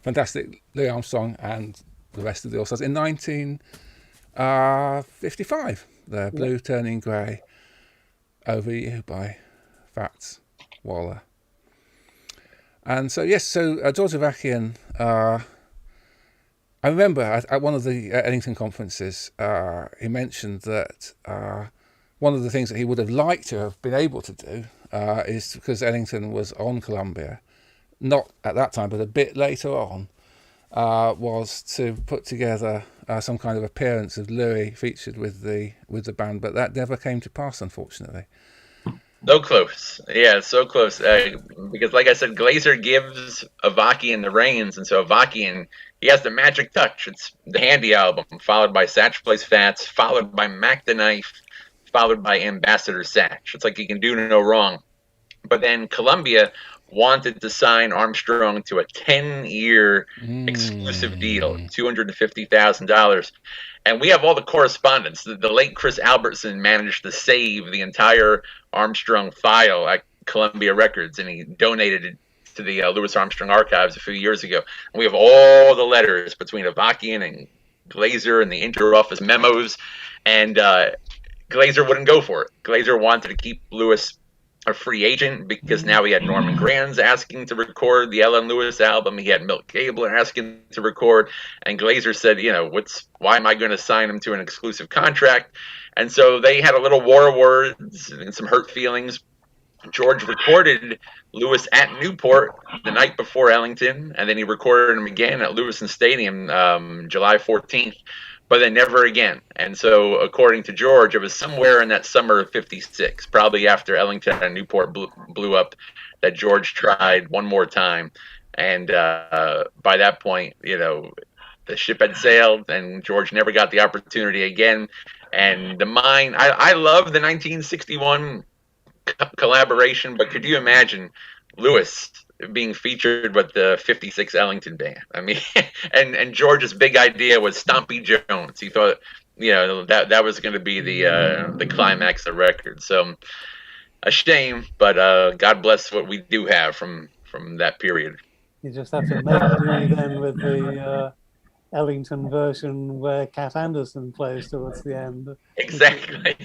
Fantastic Louis Armstrong and the rest of the All-Stars. In 1955, the Blue Turning Grey, Over You by Fats Waller. And so, yes, so George Avakian, I remember at one of the Ellington conferences, he mentioned that one of the things that he would have liked to have been able to do is because Ellington was on Columbia, not at that time, but a bit later on, was to put together some kind of appearance of Louis featured with the band, but that never came to pass, unfortunately. So close, yeah, so close. Because, like I said, Glazer gives Avakian the reins, and so Avakian, he has the magic touch. It's the Handy album, followed by Satch Plays Fats, followed by Mac the Knife, followed by Ambassador Satch. It's like he can do no wrong. But then Columbia wanted to sign Armstrong to a 10-year exclusive deal, $250,000. And we have all the correspondence. The late Chris Albertson managed to save the entire Armstrong file at Columbia Records, and he donated it to the Louis Armstrong archives a few years ago. And we have all the letters between Avakian and Glazer and the inter-office memos, and Glazer wouldn't go for it. Glazer wanted to keep Louis a free agent because now he had Norman Granz asking to record the Ellen Lewis album. He had Milt Gabler asking to record, and Glazer said, why am I going to sign him to an exclusive contract? And so they had a little war of words and some hurt feelings. George recorded Lewis at Newport the night before Ellington, and then he recorded him again at Lewiston Stadium July 14th. But then never again. And so, according to George, it was somewhere in that summer of '56, probably after Ellington and Newport blew up, that George tried one more time. And by that point, the ship had sailed, and George never got the opportunity again. And I love the 1961 collaboration, but could you imagine Louis being featured with the 56 Ellington band. I mean, and George's big idea was Stompy Jones. He thought, that was going to be the climax of the record. So a shame, but God bless what we do have from that period. You just have to make do then with the Ellington version where Cat Anderson plays towards the end. Exactly.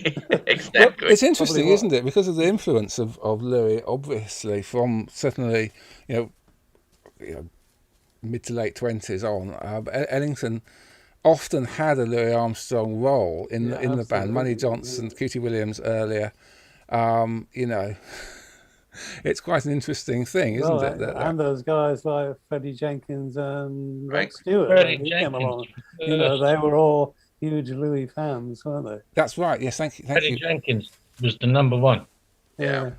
Exactly. Well, it's interesting, isn't it? Because of the influence of Louis, obviously, from certainly, mid to late 20s on, Ellington often had a Louis Armstrong role in the band. Money Johnson, Cootie Williams earlier, it's quite an interesting thing, isn't it? And those guys like Freddie Jenkins and Rex Right. Stewart, Freddie when he came Jenkins. along. They were all huge Louis fans, weren't they? That's right. Yes, thank you. Freddie Jenkins was the number one. Yeah.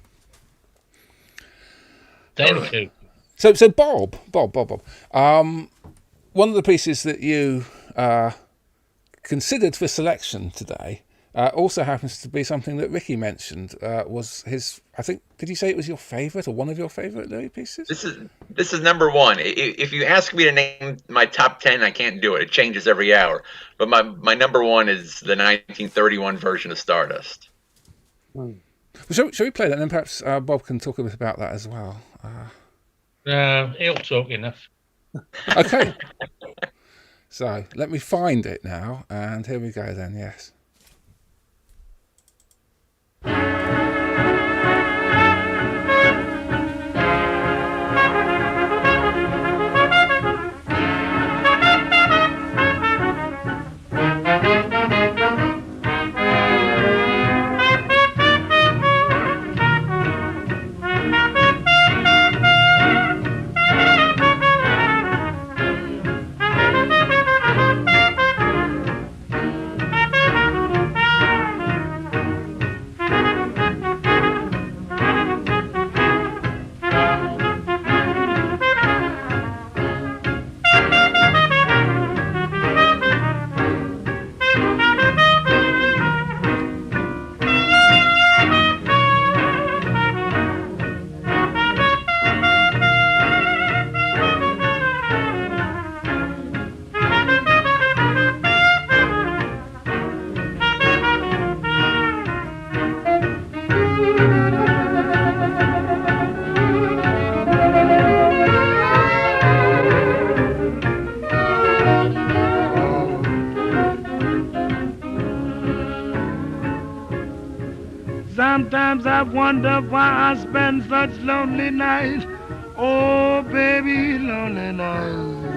Them two. So Bob. One of the pieces that you considered for selection today also happens to be something that Ricky mentioned. Was his? I think. Did you say it was your favourite or one of your favourite Louis pieces? This is number one. If you ask me to name my top 10, I can't do it. It changes every hour. But my number one is the 1931 version of Stardust. Well, shall we play that, and then perhaps Bob can talk a bit about that as well. He'll talk enough. Okay. So let me find it now, and here we go then. Yes. Sometimes I wonder why I spend such lonely nights. Oh, baby, lonely nights.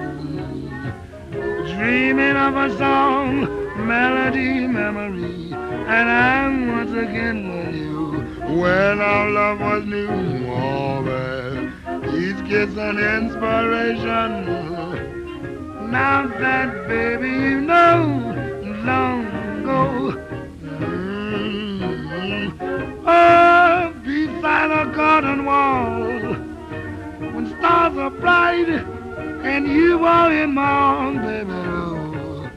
Dreaming of a song, melody, memory. And I'm once again with you when our love was new. Oh, babe, each kiss an inspiration. Now that, baby, you know, long ago. Oh, beside a garden wall, when stars are bright and you are in my arms, baby, oh,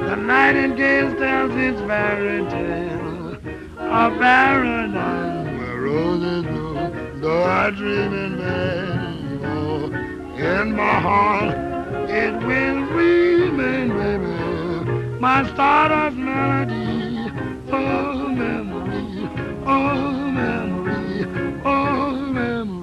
the nightingale tells its fairy tale of paradise where roses grow, though I dream in vain. Oh, in my heart it will remain, baby, my stardust melody, oh, memory, oh, memory, oh, memory.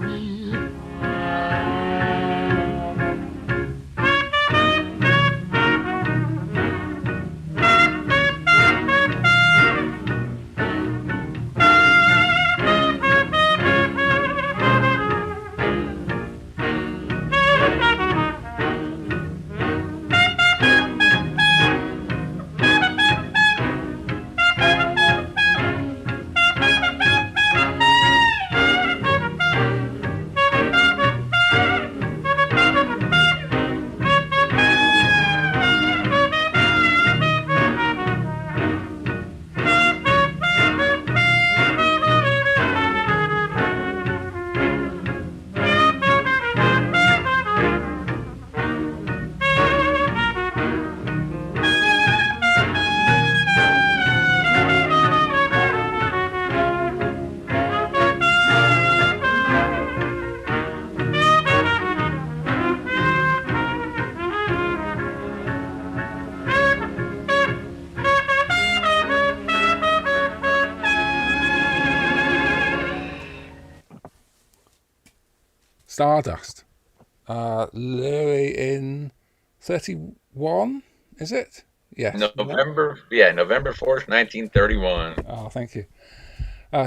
Stardust. Louis in 31, is it? Yes. November 4th, 1931. Oh, thank you.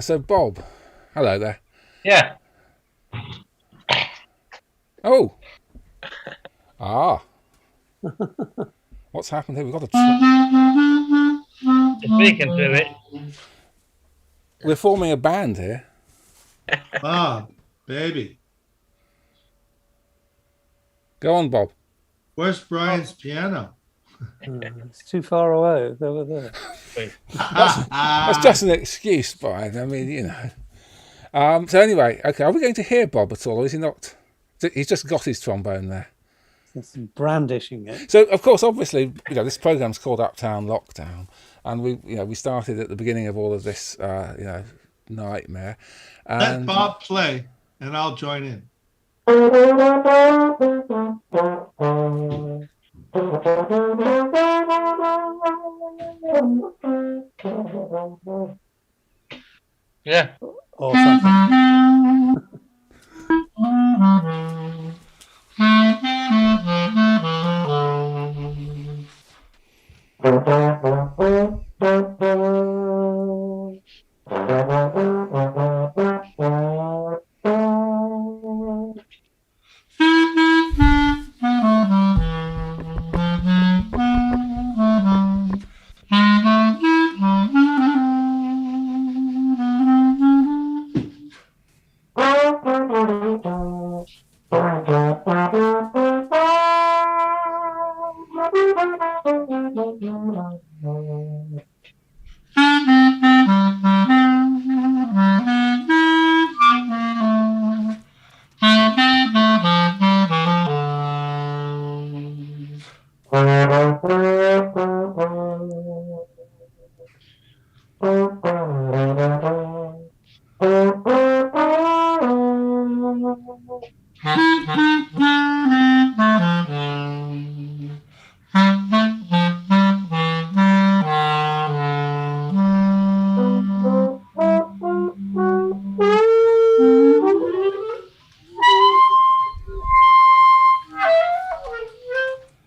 So, Bob, hello there. Yeah. Oh. What's happened here? We've got a... If we can do it. We're forming a band here. Baby. Go on, Bob. Where's Brian's piano? It's too far away. It's over there. That's just an excuse, Brian. I mean, you know. So anyway, okay, are we going to hear Bob at all, or is he not? He's just got his trombone there. It's brandishing it. So, of course, obviously, you know, this program's called Uptown Lockdown, and we started at the beginning of all of this, nightmare. Let Bob play, and I'll join in. Yeah. Or something.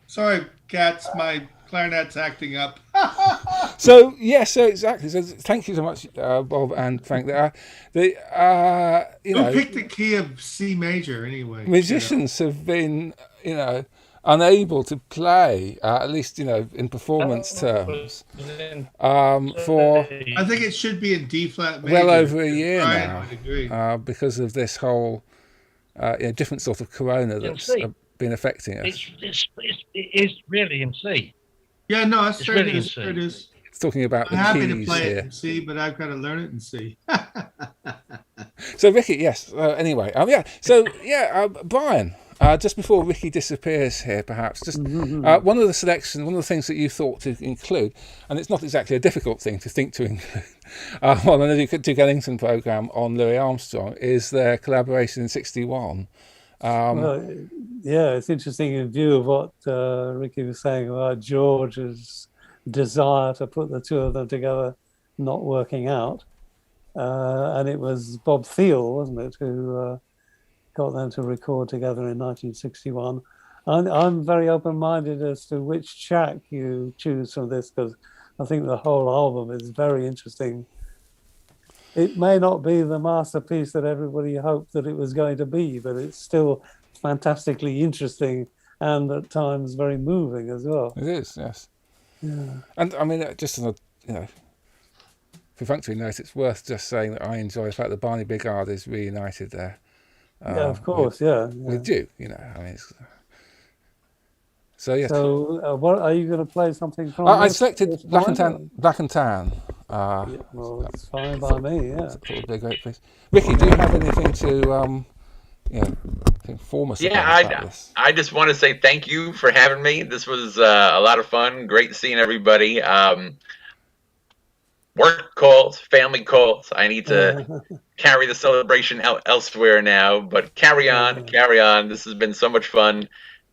Sorry, cats, my clarinet's acting up. So exactly. So thank you so much, Bob and Frank. Who picked the key of C major anyway? Musicians have been, unable to play, at least in performance terms, for I think it should be in D flat major. well over a year Brian now, would agree. because of this whole different sort of corona that's been affecting us. It is really in C. Yeah, no, that's It's fair. really It is, in C. it is. It's talking about I'm the happy keys to play here. it in C, but I've got to learn it in C. So Ricky, yes. Anyway, Brian. Just before Ricky disappears here, perhaps just one of the things that you thought to include, and it's not exactly a difficult thing to think to include, on the Duke Ellington programme on Louis Armstrong, is their collaboration in '61. It's interesting in view of what Ricky was saying about George's desire to put the two of them together not working out. And it was Bob Thiele, wasn't it, who got them to record together in 1961. I'm very open-minded as to which track you choose from this, because I think the whole album is very interesting. It may not be the masterpiece that everybody hoped that it was going to be, but it's still fantastically interesting and at times very moving as well. It is, yes. Yeah. And I mean, just on a perfunctory note, it's worth just saying that I enjoy the fact that Barney Bigard is reunited there. Of course, with Duke, I mean. So yes. So, what are you going to play something from? I selected Black and Tan. Well, it's fine by me. Yeah. That would be a great piece. Ricky, do you have anything to inform us about this? I just want to say thank you for having me. This was a lot of fun. Great seeing everybody. Work calls, family calls. I need to carry the celebration out elsewhere now, but carry on. This has been so much fun.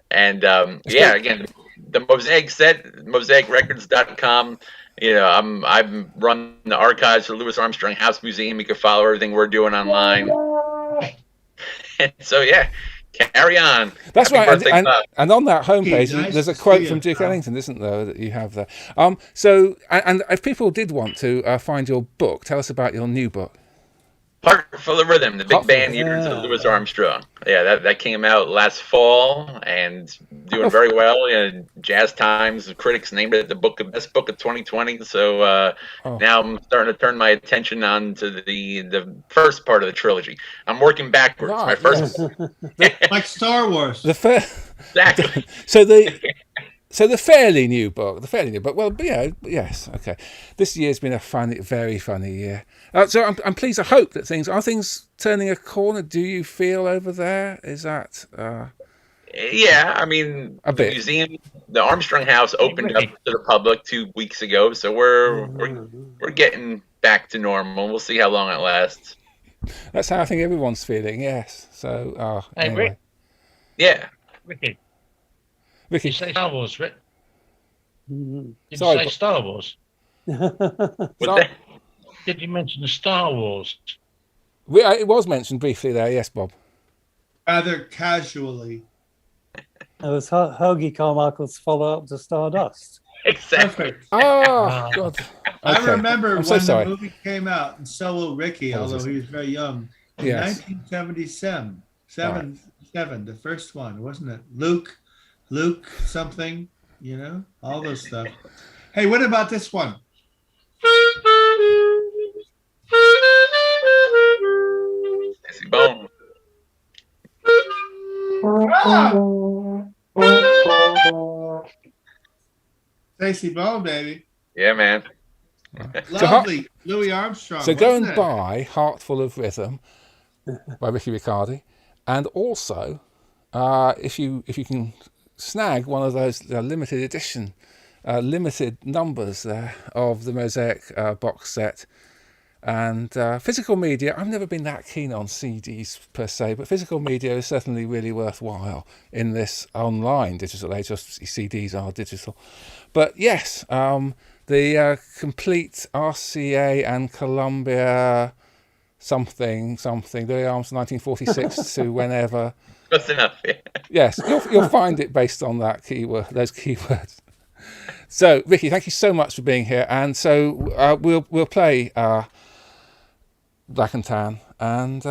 And again, the Mosaic set, mosaicrecords.com. I've run the archives for Louis Armstrong House Museum. You can follow everything we're doing online. So yeah, carry on. That's Happy right, birthday, Bob. and on that homepage, Nice there's a to quote see from you, Duke pal. Ellington, isn't there, that you have there? So, and if people did want to find your book, tell us about your new book. Heart Full of Rhythm, the Heart big Full of band years of Rhythm. Louis Armstrong. Yeah, that came out last fall and doing very well. Jazz Times, the critics named it the best book of 2020. So now I'm starting to turn my attention on to the first part of the trilogy. I'm working backwards. Right, My first, Like Star Wars. The first, exactly. so the fairly new book. Well, yeah, yes, okay. This year's been a very funny year. So I'm pleased. I hope that things turning a corner. Do you feel over there? Is that? Yeah, I mean, A the bit. museum, the Armstrong House opened up to the public 2 weeks ago, so we're getting back to normal. We'll see how long it lasts. That's how I think everyone's feeling. Yes. So Hey, anyway, Rick. Yeah. Ricky, Ricky. did you say Star Wars, Rick? Mhm. Did Sorry, you say but- Star Wars? So- Did you mention Star Wars? it was mentioned briefly there. Yes, Bob. Rather casually. It was Hoagie Carmichael's follow-up to Stardust. Exactly. Perfect. Oh God. I Okay. remember I'm so when sorry. the movie came out, and so will Ricky, although he was very young. In Yes. 1977, Right. the first one, wasn't it? Luke something, all this stuff. Hey, what about this one? Dizzy Bone. Stacey Bone, baby. Yeah, man. Lovely. Louis Armstrong. So go wasn't and it? buy Heart Full of Rhythm by Ricky Riccardi, and also if you can snag one of those limited edition, limited numbers of the Mosaic box set. And physical media, I've never been that keen on CDs per se, but physical media is certainly really worthwhile in this online digital age. Just CDs are digital. But yes, the complete RCA and Columbia something, Louis Armstrong 1946 to whenever. That's enough. Yeah. Yes, you'll find it based on that keyword, those keywords. So, Ricky, thank you so much for being here. And so we'll play Black and Tan, and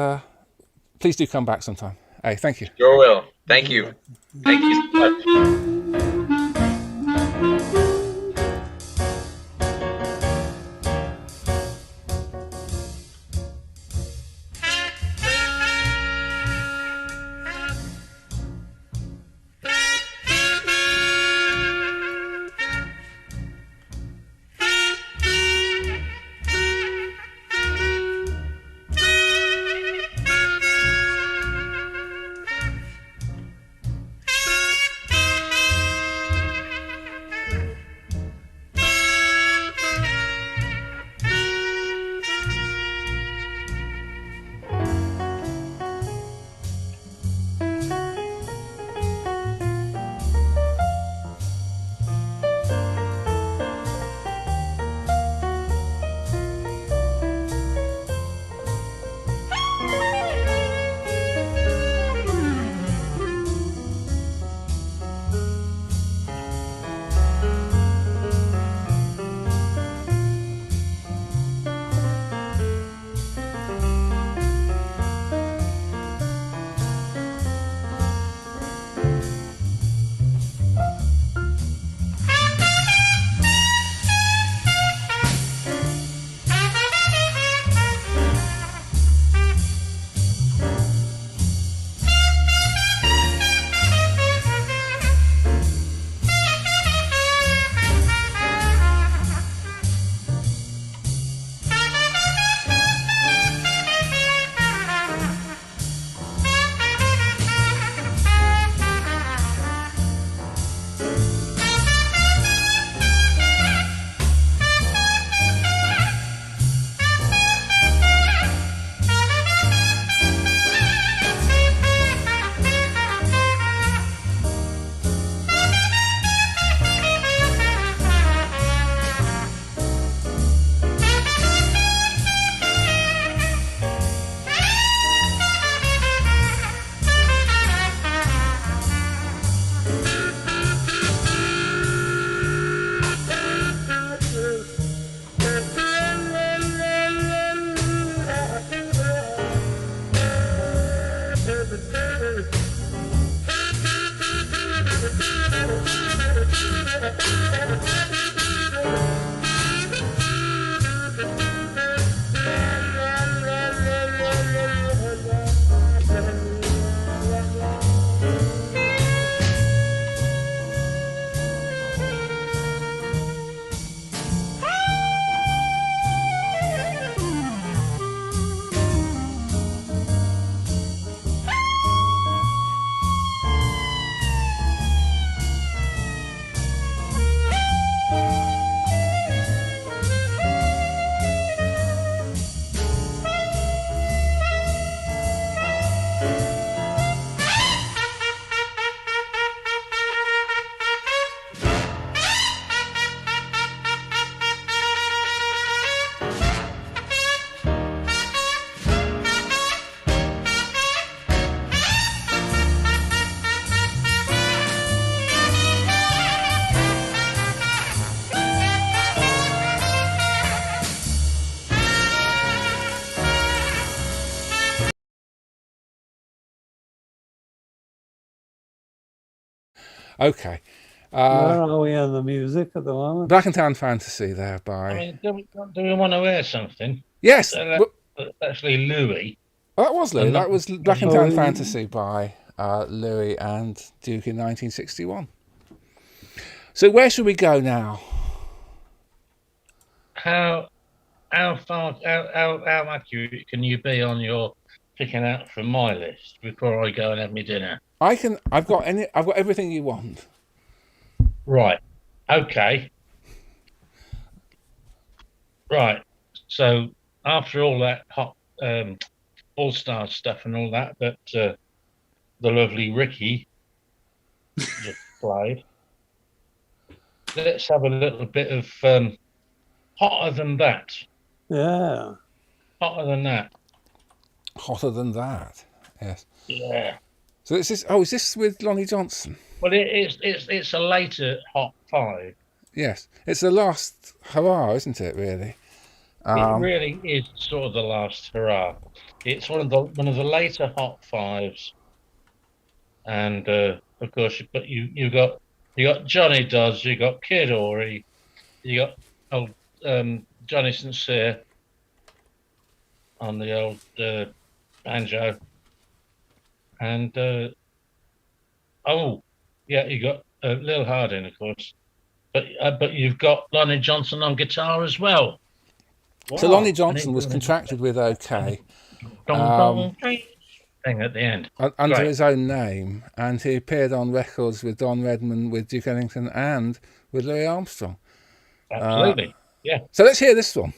please do come back sometime. Hey, thank you. Sure will. Thank you. Thank you so much. Okay. Where are we on the music at the moment? Black and Tan Fantasy there by... I mean, do we want to hear something? Yes! That's actually Louis. Oh, that was Louis. And That was Black and Tan Louis. Fantasy by Louis and Duke in 1961. So where should we go now? How accurate can you be on your picking out from my list before I go and have my dinner? I've got everything you want. Right. Okay. Right. So after all that hot all-star stuff and all that the lovely Ricky just played, let's have a little bit of hotter than that. Yeah. Hotter than that. Hotter than that. Yes. Yeah. So is this with Lonnie Johnson? Well, it's a later Hot 5. Yes. It's the last hurrah, isn't it, really? It really is sort of the last hurrah. It's one of the later Hot 5s. And of course, but you got Johnny Dodds, you got Kid Ory, you got Johnny Sincere on the old banjo, and you got Lil Harding, of course, but you've got Lonnie Johnson on guitar as well. So Wow. Lonnie Johnson was contracted with OK. Thing at the end. Under Great. his own name, and he appeared on records with Don Redman, with Duke Ellington, and with Louis Armstrong. Absolutely. Yeah. So let's hear this one.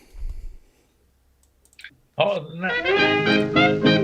Hotter than that.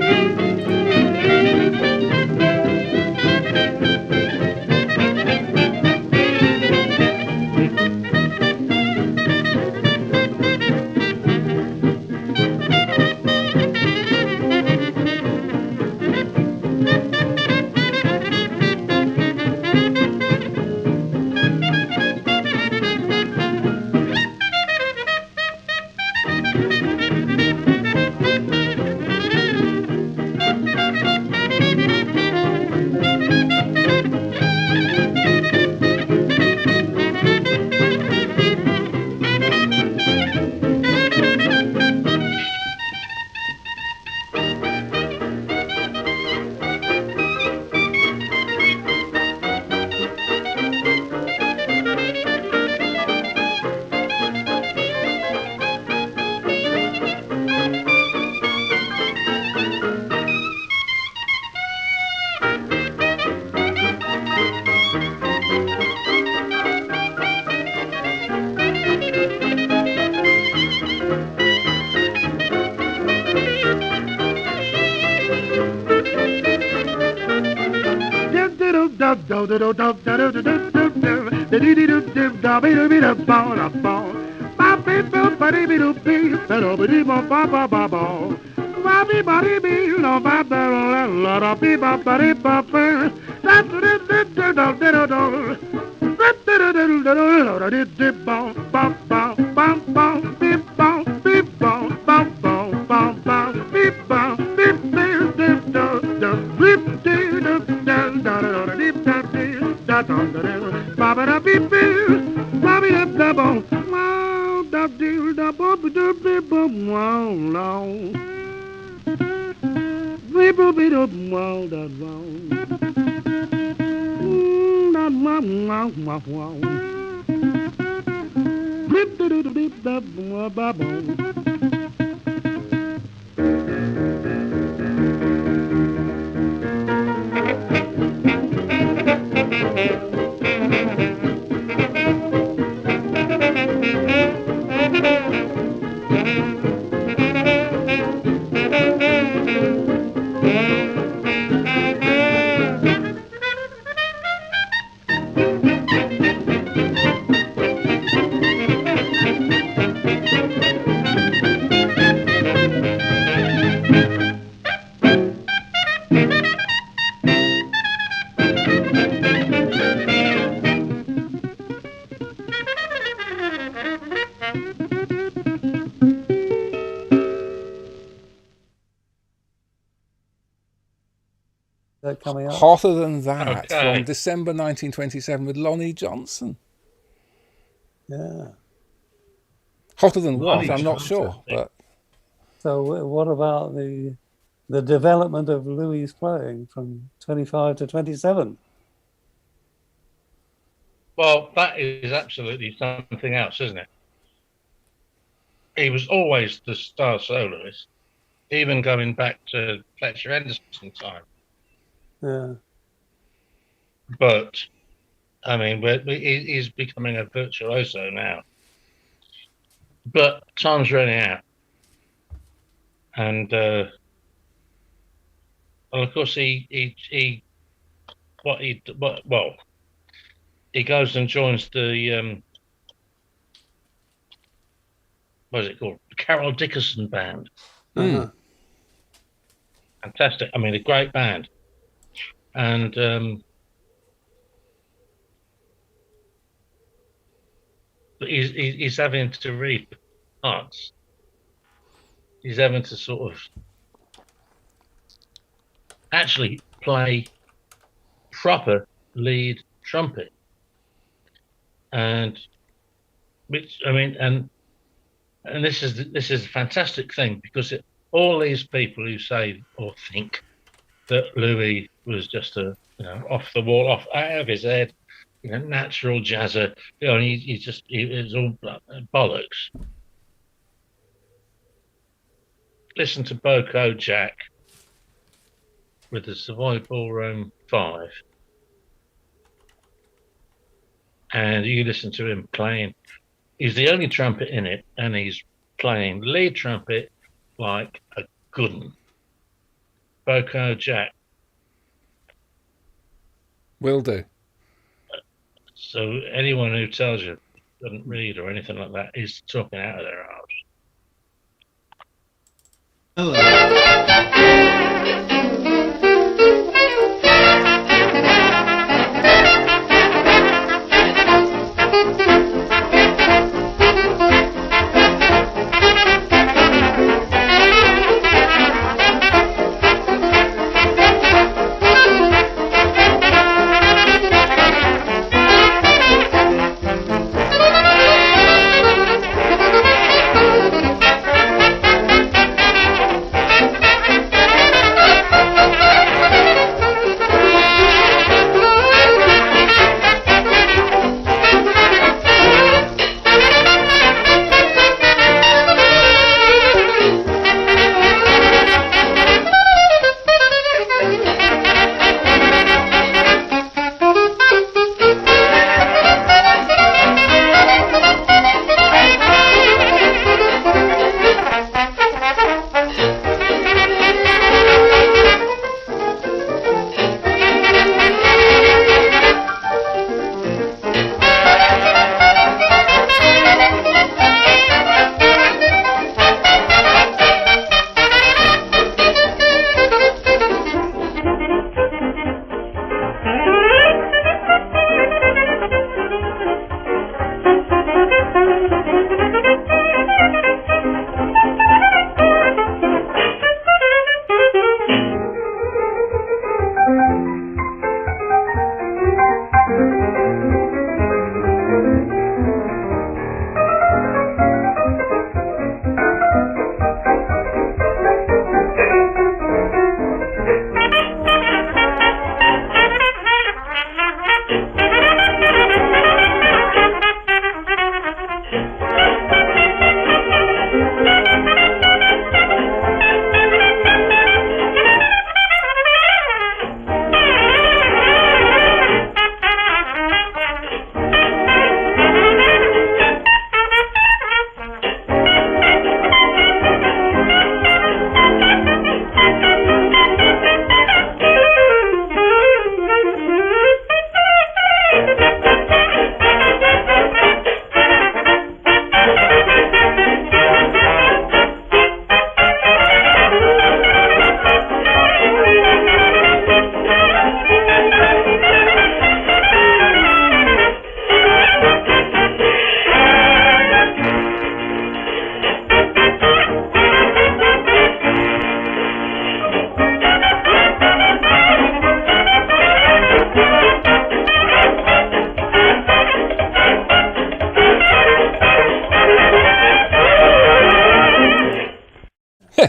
that coming up? Hotter than that, Okay. from December 1927 with Lonnie Johnson. Yeah. Hotter than what? Lonnie I'm not Johnson. sure, but So what about the development of Louis' playing from 25 to 27? Well, that is absolutely something else, isn't it? He was always the star soloist, even going back to Fletcher Henderson time. Yeah. But I mean, he's becoming a virtuoso now. But time's running out, and well, of course, he goes and joins the what is it called? The Carol Dickerson Band. Uh-huh. Fantastic. I mean, a great band, and but he's having to read parts. He's having to sort of actually play proper lead trumpet, and which I mean, and this is a fantastic thing, because all these people who say or think that Louis was just a off the wall, out of his head, natural jazzer, it's all bollocks. Listen to Boko Jack with the Savoy Ballroom 5, and you listen to him playing. He's the only trumpet in it, and he's playing lead trumpet like a good one. Boko Jack. will do. So anyone who tells you doesn't read or anything like that is talking out of their arse. Hello.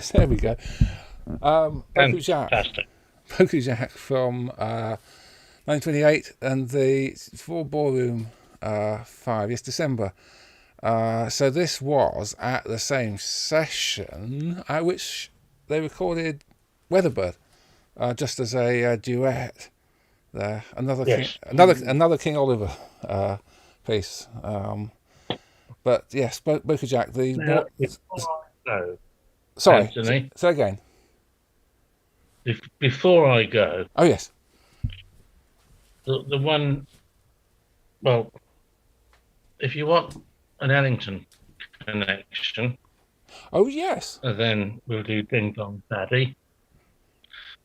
Yes, there we go. Boku Jack. Fantastic. Boku Jack from 1928, and the 4 Ballroom 5, yes, December. So this was at the same session at which they recorded Weatherbird, just as a duet. There, another Yes. another King Oliver piece. But yes, Boku Jack. Now, before I go, Sorry, Anthony. say again. Before I go, Oh yes. the one, well, if you want an Ellington connection, Oh yes. then we'll do Ding Dong Daddy.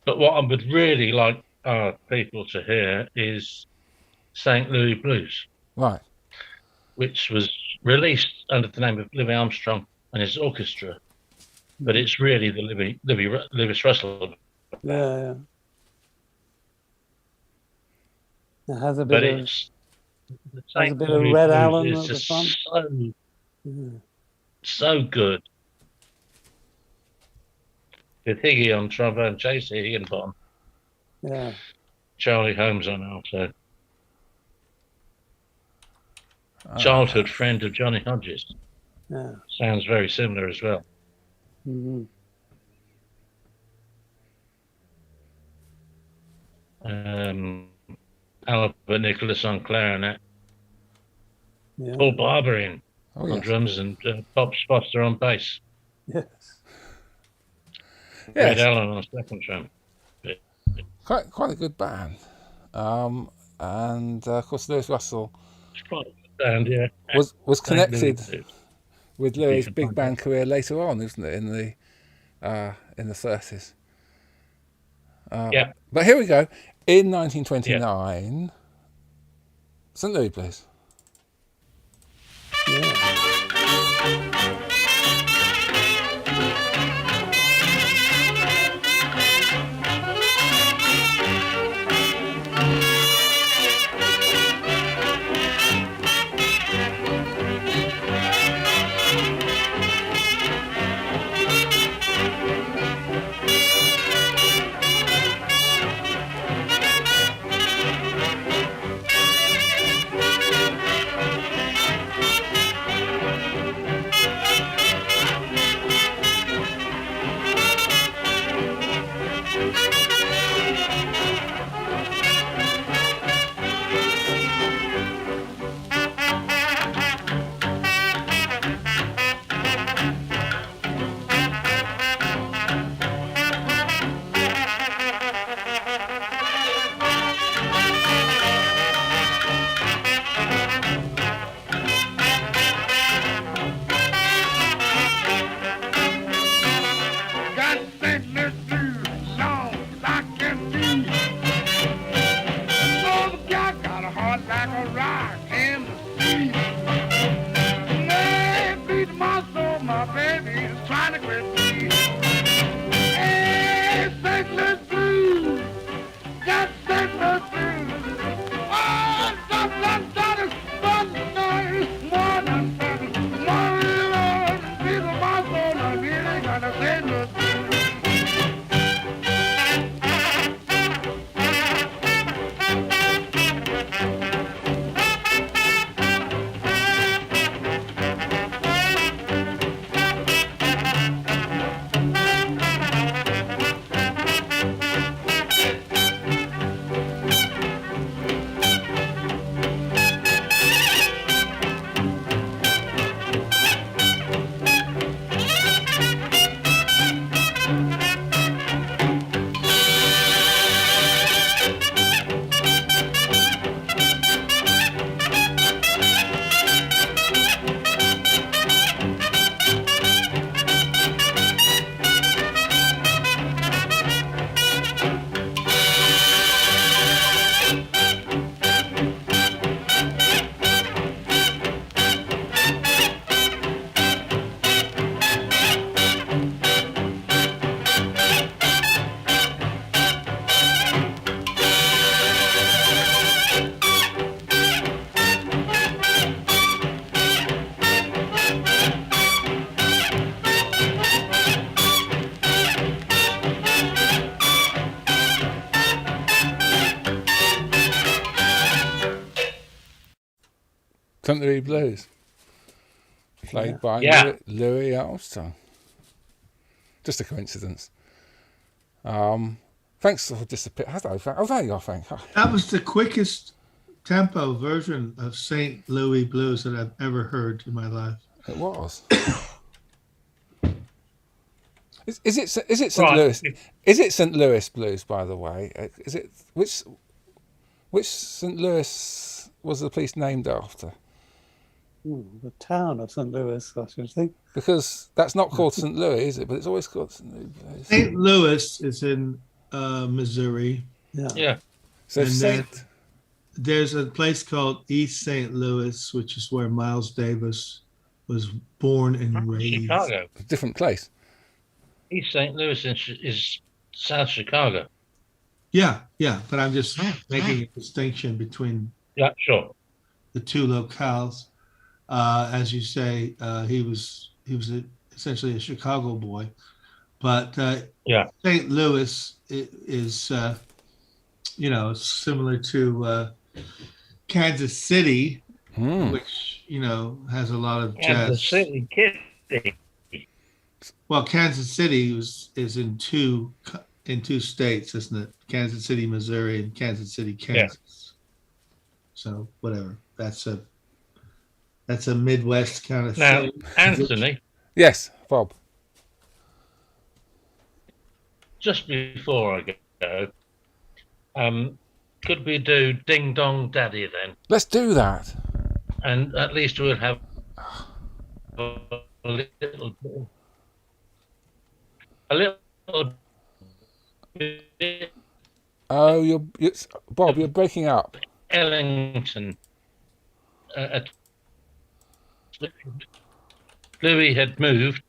But what I would really like our people to hear is St. Louis Blues, Right. which was released under the name of Louis Armstrong and his orchestra, but it's really the Lewis Russell. Yeah. It has a But bit of it's the has a St. bit of Louis Red Blues Allen is at the just front. so good. With Higgy on trombone, Chase Higginbottom, Yeah. Charlie Holmes on alto. Childhood friend of Johnny Hodges. Yeah. Sounds very similar as well. Mm-hmm. Albert Nicholas on clarinet, Yeah. Paul Barberin Oh on yes. drums, and Bob Sposter on bass. Yes. Red Yes. Allen on second drum. Quite a good band. And of course Lewis Russell It's quite a good band, yeah. was St. Louis connected Blues. with Louis' big band career later on, isn't it? In the 30s. Yeah. But here we go. In 1929, St. Louis Blues. Yeah. St. Louis Blues. Played by Yeah. Louis Armstrong. Just a coincidence. Thanks for disappearing. Oh, there you are, Frank. That was the quickest tempo version of St. Louis Blues that I've ever heard in my life. It was. Is it St. Right. Louis? Is it St. Louis Blues, by the way? Is it which St. Louis was the place named after? The town of St. Louis, I should think. Because that's not called St. Louis, is it? But it's always called St. Louis Blues. St. Louis is in Missouri. Yeah. Yeah. So And Saint. There's a place called East St. Louis, which is where Miles Davis was born and raised. Chicago. Different place. East St. Louis is South Chicago. Yeah, but I'm just making a distinction between Yeah, sure. the two locales. As you say, he was essentially a Chicago boy, but Yeah. St. Louis is similar to Kansas City, which has a lot of Kansas jazz. City Kitty. Well, Kansas City is in two states, isn't it? Kansas City, Missouri, and Kansas City, Kansas. So whatever. That's a Midwest kind of Now, thing. Anthony, Yes, Bob. just before I go, could we do Ding Dong Daddy then? Let's do that. And at least we'll have a little bit Oh, Bob, you're breaking up. Ellington. Louis had moved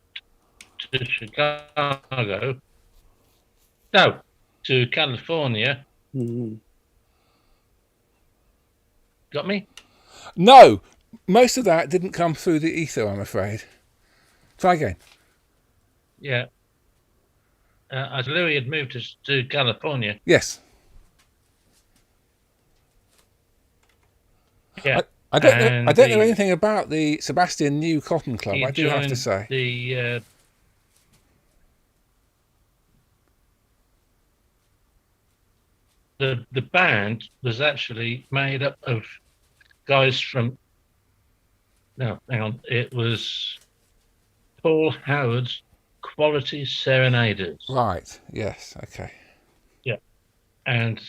to Chicago. No, to California. Mhm. Got me? No, most of that didn't come through the ether, I'm afraid. Try again. Yeah. As Louis had moved to California. Yes. Yeah. I don't know anything about the Sebastian New Cotton Club, I do have to joined say. The band was actually made up of guys from. No, hang on. It was Paul Howard's Quality Serenaders. Right, yes, okay. Yeah, and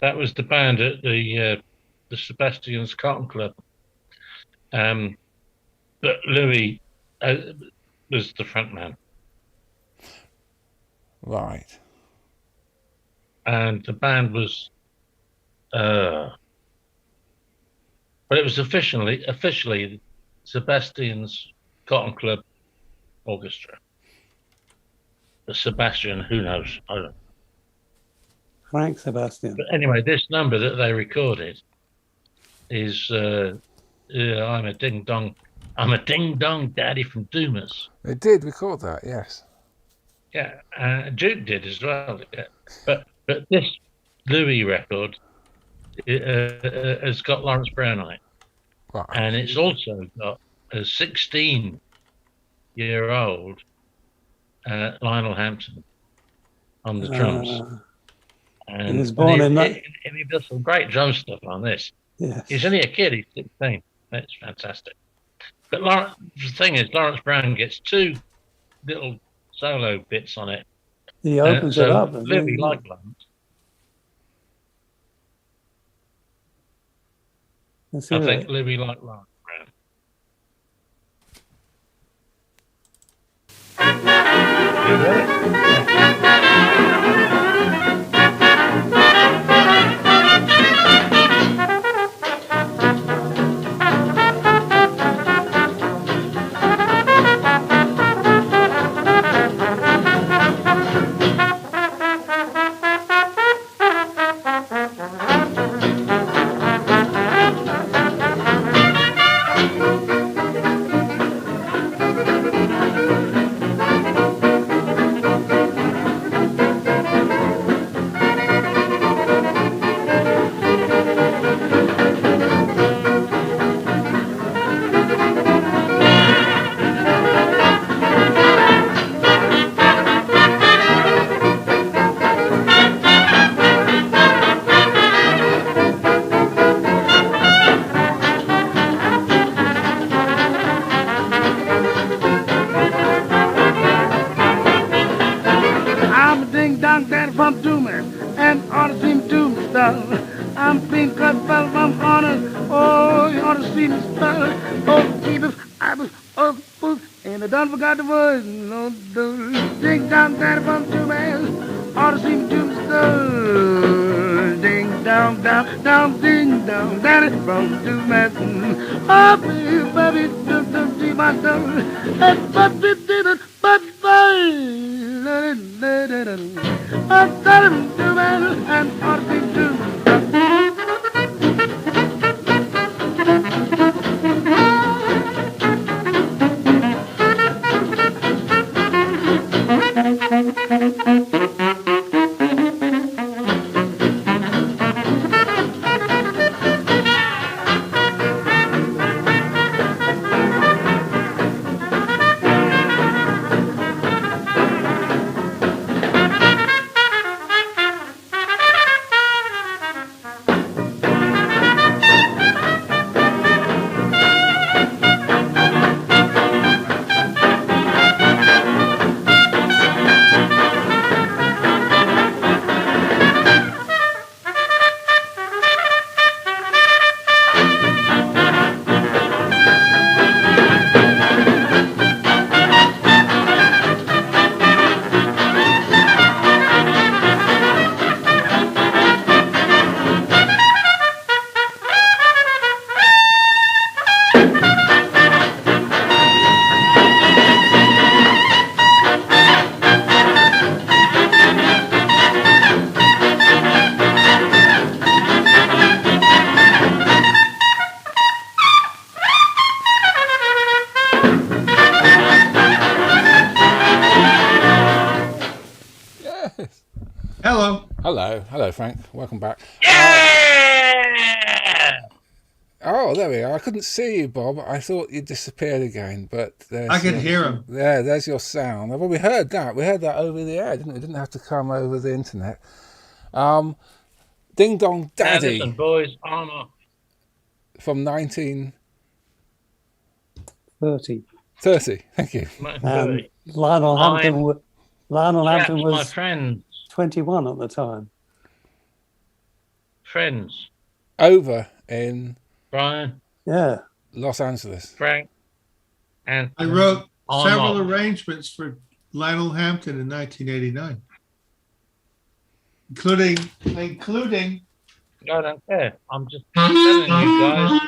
that was the band at the Sebastian's Cotton Club. But Louis was the front man. Right. And the band was, but it was officially Sebastian's Cotton Club Orchestra. The Sebastian, who knows? I don't know. Frank Sebastian. But anyway, this number that they recorded is I'm a ding dong daddy from Doomas. They did record that, yes. Yeah, Duke did as well. Yeah. But this Louis record has got Lawrence Brown on it, Right. and it's also got a 16-year-old Lionel Hampton on the drums. And he was born in that. and he does some great drum stuff on this. Yes. He's only a kid. He's 16. That's fantastic. But the thing is, Lawrence Brown gets two little solo bits on it. He opens so it up. Louis liked Lawrence. I think Louis liked Lawrence Brown. I'm a ding-dong daddy from Doomer, and ought to see me do me stuff. I'm being cut fella from honor, oh, you ought to see me stuff. Oh, Jesus, I was and I done forgot the words. No, ding-dong daddy from Doomer, ought to see me do me stuff. Ding-dong, down, ding-dong daddy from Doomer. Oh, baby, don't see my tongue. But we did it, but I got him to man and ought to be too. Hello. Hello, Frank. Welcome back. Yeah! Oh, there we are. I couldn't see you, Bob. I thought you disappeared again, but I could hear him. Yeah, there's your sound. Well, we heard that. We heard that over the air, didn't we? Didn't have to come over the internet. Ding Dong Daddy. Listen, boys, I'm off. From 1930. 30. Thank you. Lionel Hampton was my friends. 21 at the time. Friends. Over in Brian. Yeah. Los Angeles. Frank. And I wrote several arrangements for Lionel Hampton in 1989, including. I don't care. I'm just telling you guys.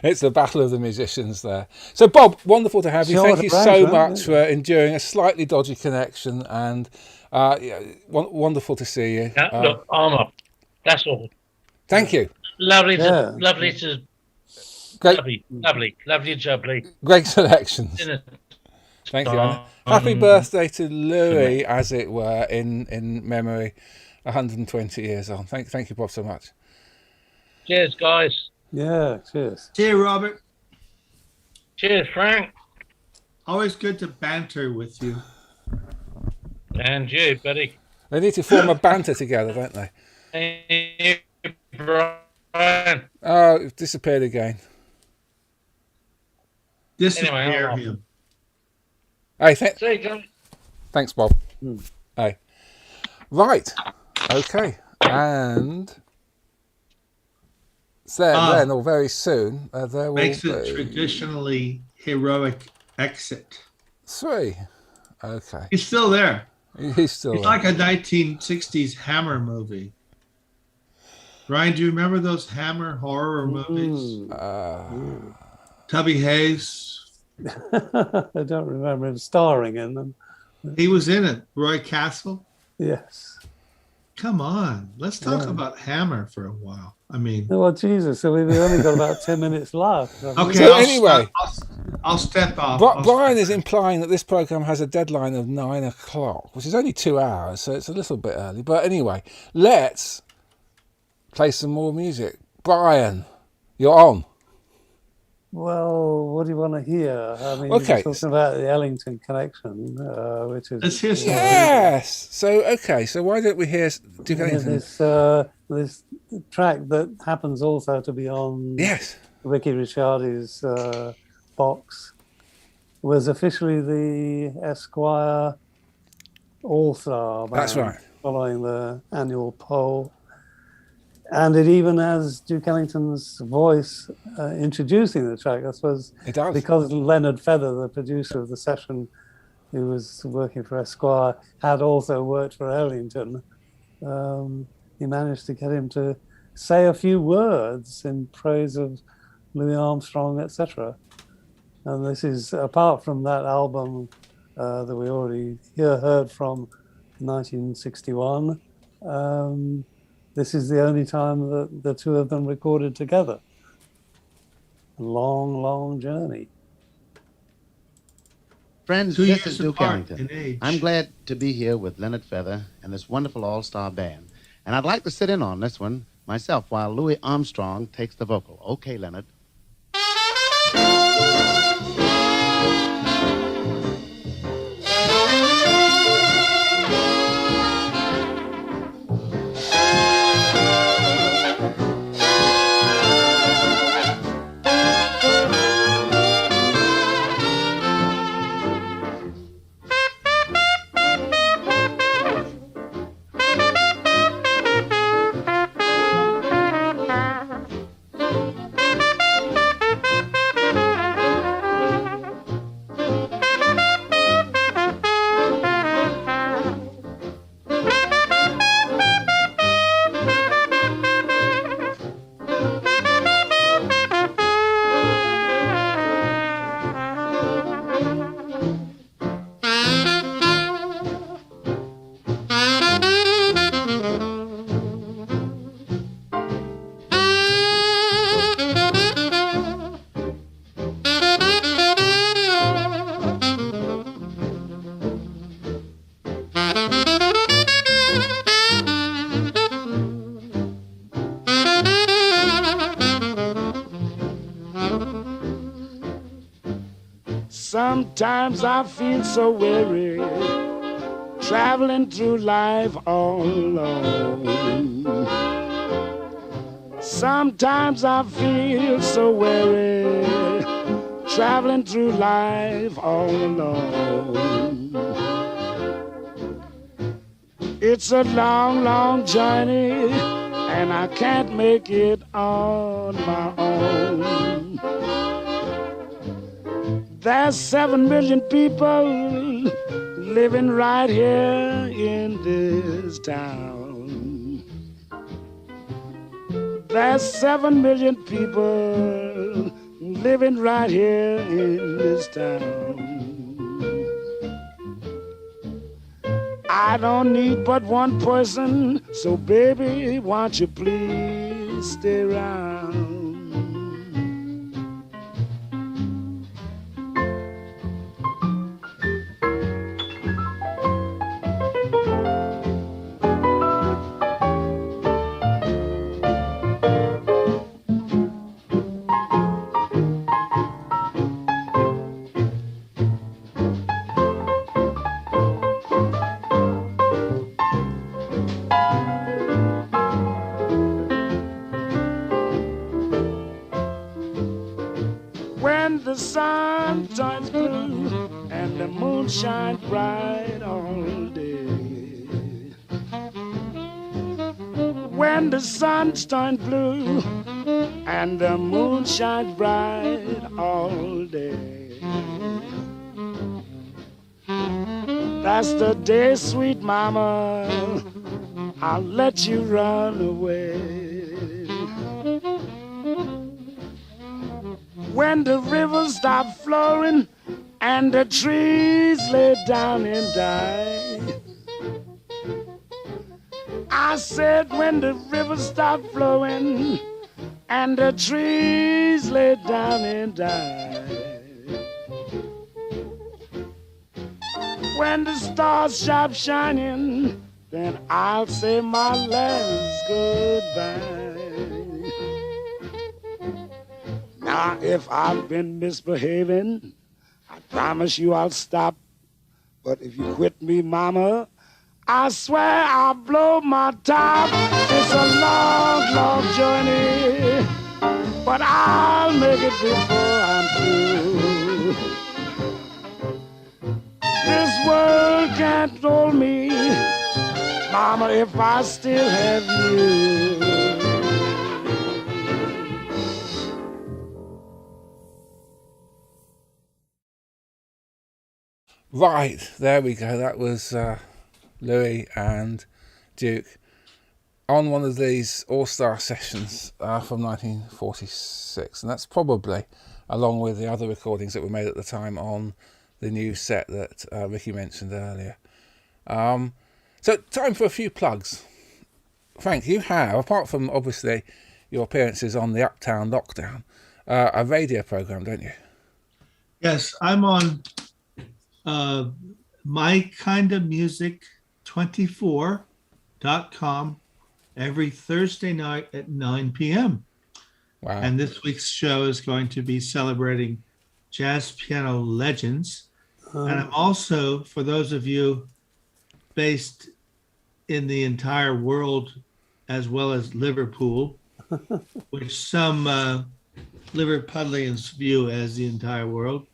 It's the battle of the musicians there. So, Bob, wonderful to have you. Thank you so much for enduring a slightly dodgy connection, and wonderful to see you. Look, I'm up. That's all. Thank you. Lovely to. Great. Lovely jubbly. Great selections. Thank you, Anna. Happy birthday to Louis, as it were, in memory. 120 years on. Thank you, Bob, so much. Cheers, guys. Yeah, cheers. Cheers, Robert. Cheers, Frank. Always good to banter with you. And you, buddy. They need to form a banter together, don't they? Hey, Brian. Oh, it disappeared again. Disappear him. Hey, See you, guys. Thanks, Bob. Hey. Right. Okay. And then, or very soon, there will makes be a traditionally heroic exit. 3. Okay. He's still there. He's still It's there. like a 1960s Hammer movie. Ryan, do you remember those Hammer horror movies? Tubby Hayes. I don't remember him starring in them. He was in it. Roy Castle. Yes. Come on. Let's talk about Hammer for a while. I mean, well, Jesus. So we've only got about 10 minutes left. Okay. So anyway, I'll step off. Brian is implying that this program has a deadline of 9 o'clock, which is only 2 hours, so it's a little bit early. But anyway, let's play some more music. Brian, you're on. Well, what do you want to hear? I mean, Okay. you're talking about the Ellington connection, which is... Let's hear some. Yes. So why don't we hear Duke Ellington? This track that happens also to be on Yes. Ricky Ricciardi's box. was officially the Esquire All-Star Band. That's right. Following the annual poll. And it even has Duke Ellington's voice introducing the track, I suppose. It does. Because Leonard Feather, the producer of the session, who was working for Esquire, had also worked for Ellington. He managed to get him to say a few words in praise of Louis Armstrong, etc. And this is, apart from that album that we already heard from 1961, this is the only time that the two of them recorded together. A long, long journey. Friends, 2 this years is Duke apart Ellington. in age. I'm glad to be here with Leonard Feather and this wonderful all-star band. And I'd like to sit in on this one myself while Louis Armstrong takes the vocal. Okay, Leonard. Sometimes I feel so weary, traveling through life all alone. Sometimes I feel so weary, traveling through life all alone. It's a long, long journey, and I can't make it on my own. There's 7 million people living right here in this town. There's 7 million people living right here in this town. I don't need but one person, so baby, won't you please stay around? When the sun turns blue and the moon shines bright all day. When the sun turns blue and the moon shines bright all day. That's the day, sweet mama, I'll let you run away. When the rivers stop flowing and the trees lay down and die. I said when the rivers stop flowing and the trees lay down and die. When the stars stop shining, then I'll say my last goodbye. Now, if I've been misbehaving, I promise you I'll stop. But if you quit me, mama, I swear I'll blow my top. It's a long, long journey, but I'll make it before I'm through. cat told me, Mama, if I still have you. Right, there we go. That was Louis and Duke on one of these all-star sessions from 1946, and that's probably, along with the other recordings that were made at the time, on the new set that Ricky mentioned earlier. So time for a few plugs. Frank, you have, apart from obviously your appearances on the Uptown Lockdown, a radio program, don't you? Yes, I'm on mykindofmusic24.com every Thursday night at 9 p.m. Wow. And this week's show is going to be celebrating jazz piano legends. And I'm also, for those of you based in the entire world as well as Liverpool, which some Liverpudlians view as the entire world,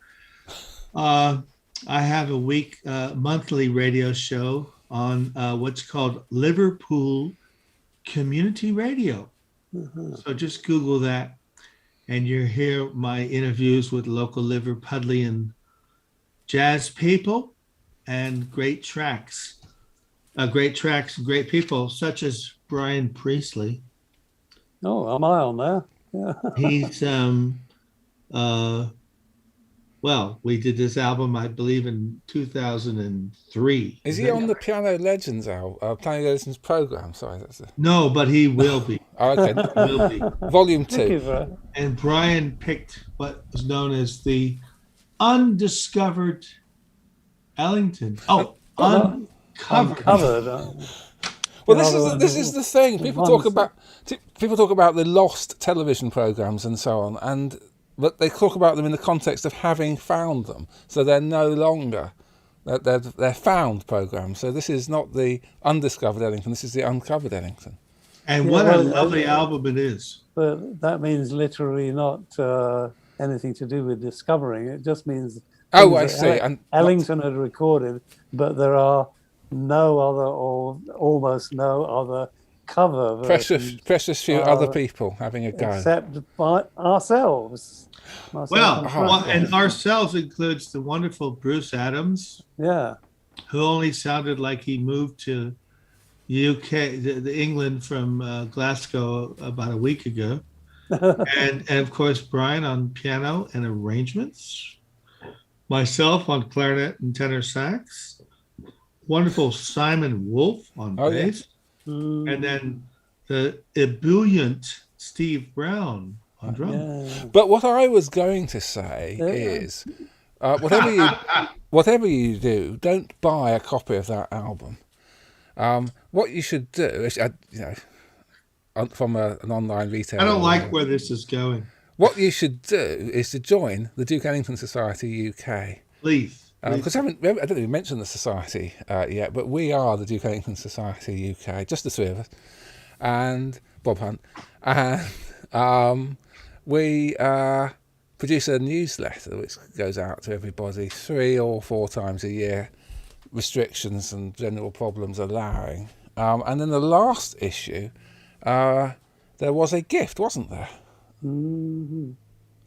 I have a monthly radio show on what's called Liverpool Community Radio. So just Google that and you hear my interviews with local Liverpudlian jazz people and great tracks, great people such as Brian Priestley. Oh, am I on there? Yeah. He's well, we did this album, I believe, in 2003. Is he on the Piano Legends album, Piano Legends program? Sorry, that's No, but he will be. Oh, okay. Will be. Volume 2. And Brian picked what was known as the undiscovered Ellington. Oh, uncovered. Well, this is the thing. People talk about the lost television programs and so on, but they talk about them in the context of having found them. So they're no longer they're found programs. So this is not the undiscovered Ellington. This is the uncovered Ellington. And what a lovely album it is. But that means literally not anything to do with discovering. It just means I see. And Ellington had recorded, but there are no other or almost no other cover versions. Precious few other people having a go. Except by ourselves. And ourselves includes the wonderful Bruce Adams. Yeah. Who only sounded like he moved to UK, the England from Glasgow about a week ago. and of course, Brian on piano and arrangements. Myself on clarinet and tenor sax. Wonderful Simon Wolfe on bass. Yeah. And then the ebullient Steve Brown on drums. Yeah. But what I was going to say is, whatever you do, don't buy a copy of that album. What you should do is, from an online retailer. I don't like where this is going. What you should do is to join the Duke Ellington Society UK. Please. Because I don't think we mentioned the society yet, but we are the Duke Ellington Society UK, just the three of us, and Bob Hunt. And we produce a newsletter which goes out to everybody 3 or 4 times a year, restrictions and general problems allowing. And in the last issue, there was a gift, wasn't there? Mm-hmm.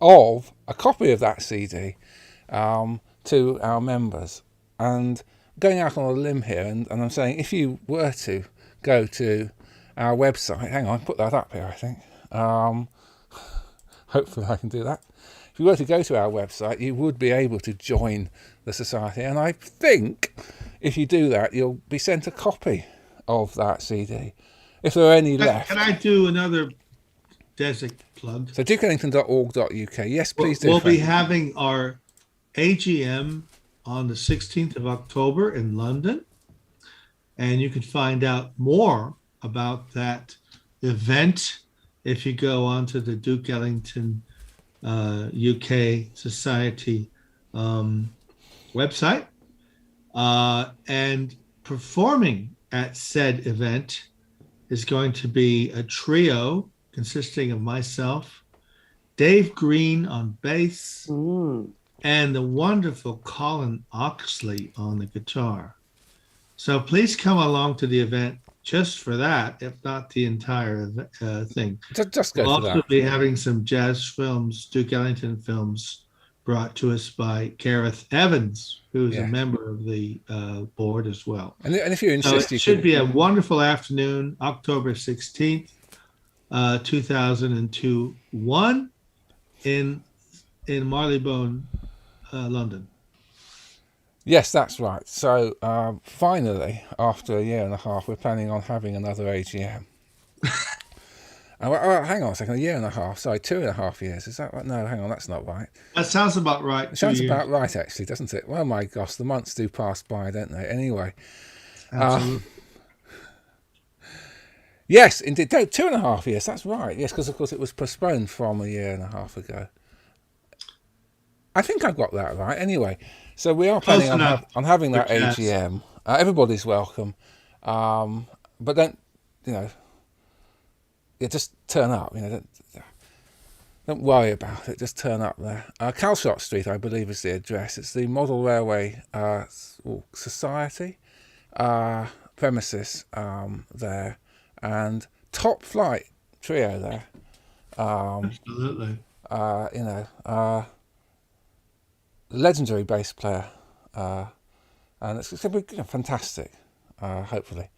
Of a copy of that CD to our members. And going out on a limb here, and I'm saying if you were to go to our website, hang on, put that up here, I think. Hopefully I can do that. If you were to go to our website, you would be able to join the society. And I think if you do that, you'll be sent a copy of that CD. If there are any left. Can I do another DESUK plug? So dukeellington.org.uk. Yes, please do. We'll be having our AGM on the 16th of October in London. And you can find out more about that event if you go onto the Duke Ellington UK Society website. And performing at said event is going to be a trio consisting of myself, Dave Green on bass, and the wonderful Colin Oxley on the guitar. So please come along to the event just for that, if not the entire thing. Just go We'll for also that. be having some jazz films, Duke Ellington films, brought to us by Gareth Evans, who is a Yeah. member of the board as well. And if you So insist, it you should can. be a wonderful afternoon, October 16th, 2021 in Marylebone, London. Yes, that's right. So finally, after a year and a half, we're planning on having another AGM. Hang on a second, a year and a half. Sorry, 2.5 years. Is that right? No, hang on, that's not right. That sounds about right. It sounds about right, actually, doesn't it? Well, my gosh, the months do pass by, don't they? Anyway. Absolutely. Yes, indeed. No, 2.5 years. That's right. Yes, because of course it was postponed from a year and a half ago. I think I got that right. Anyway, so we are planning on having that AGM. Everybody's welcome, but don't just turn up. Don't worry about it. Just turn up there. Calshot Street, I believe, is the address. It's the Model Railway Society premises there, and top flight trio there. Absolutely. Legendary bass player, and it's going to be fantastic. Hopefully.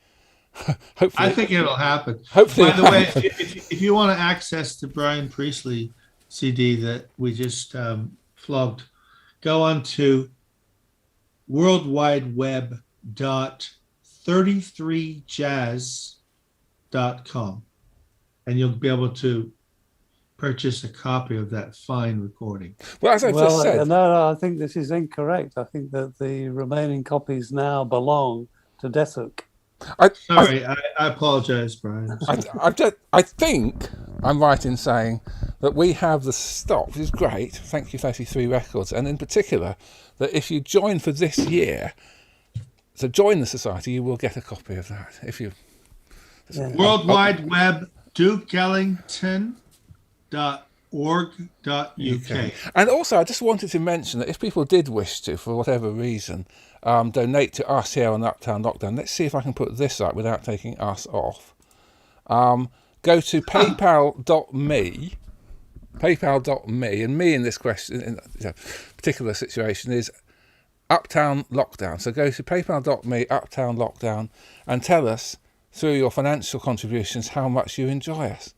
I think it'll happen. Hopefully. By the way, if you want to access the Brian Priestley CD that we just flogged, go on to worldwideweb.33jazz.com, and you'll be able to purchase a copy of that fine recording. Well, as I just said, no, I think this is incorrect. I think that the remaining copies now belong to DESUK. I apologize, Brian. I think I'm right in saying that we have the stock, which is great. Thank you, 33 Records, and in particular, that if you join for this year, so join the society, you will get a copy of that. If you World Wide Web, Duke Ellington. .org.uk. And also, I just wanted to mention that if people did wish to, for whatever reason, donate to us here on Uptown Lockdown, let's see if I can put this up without taking us off. Go to paypal.me, and me in this question, in this particular situation, is Uptown Lockdown. So go to paypal.me, Uptown Lockdown, and tell us through your financial contributions how much you enjoy us.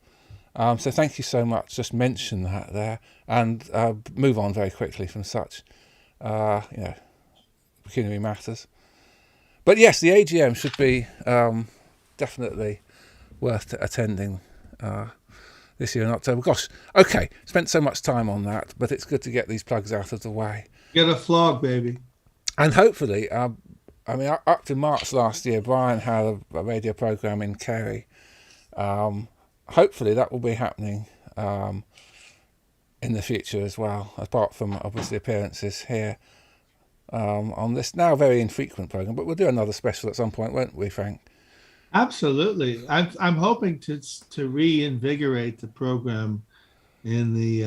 So thank you so much. Just mention that there, and move on very quickly from such, pecuniary matters. But yes, the AGM should be definitely worth attending this year in October. Gosh, okay, spent so much time on that, but it's good to get these plugs out of the way. Get a flog, baby. And hopefully, up to March last year, Brian had a radio program in Kerry. Hopefully that will be happening in the future as well, apart from obviously appearances here on this now very infrequent program. But we'll do another special at some point, won't we, Frank? Absolutely. I'm hoping to reinvigorate the program in the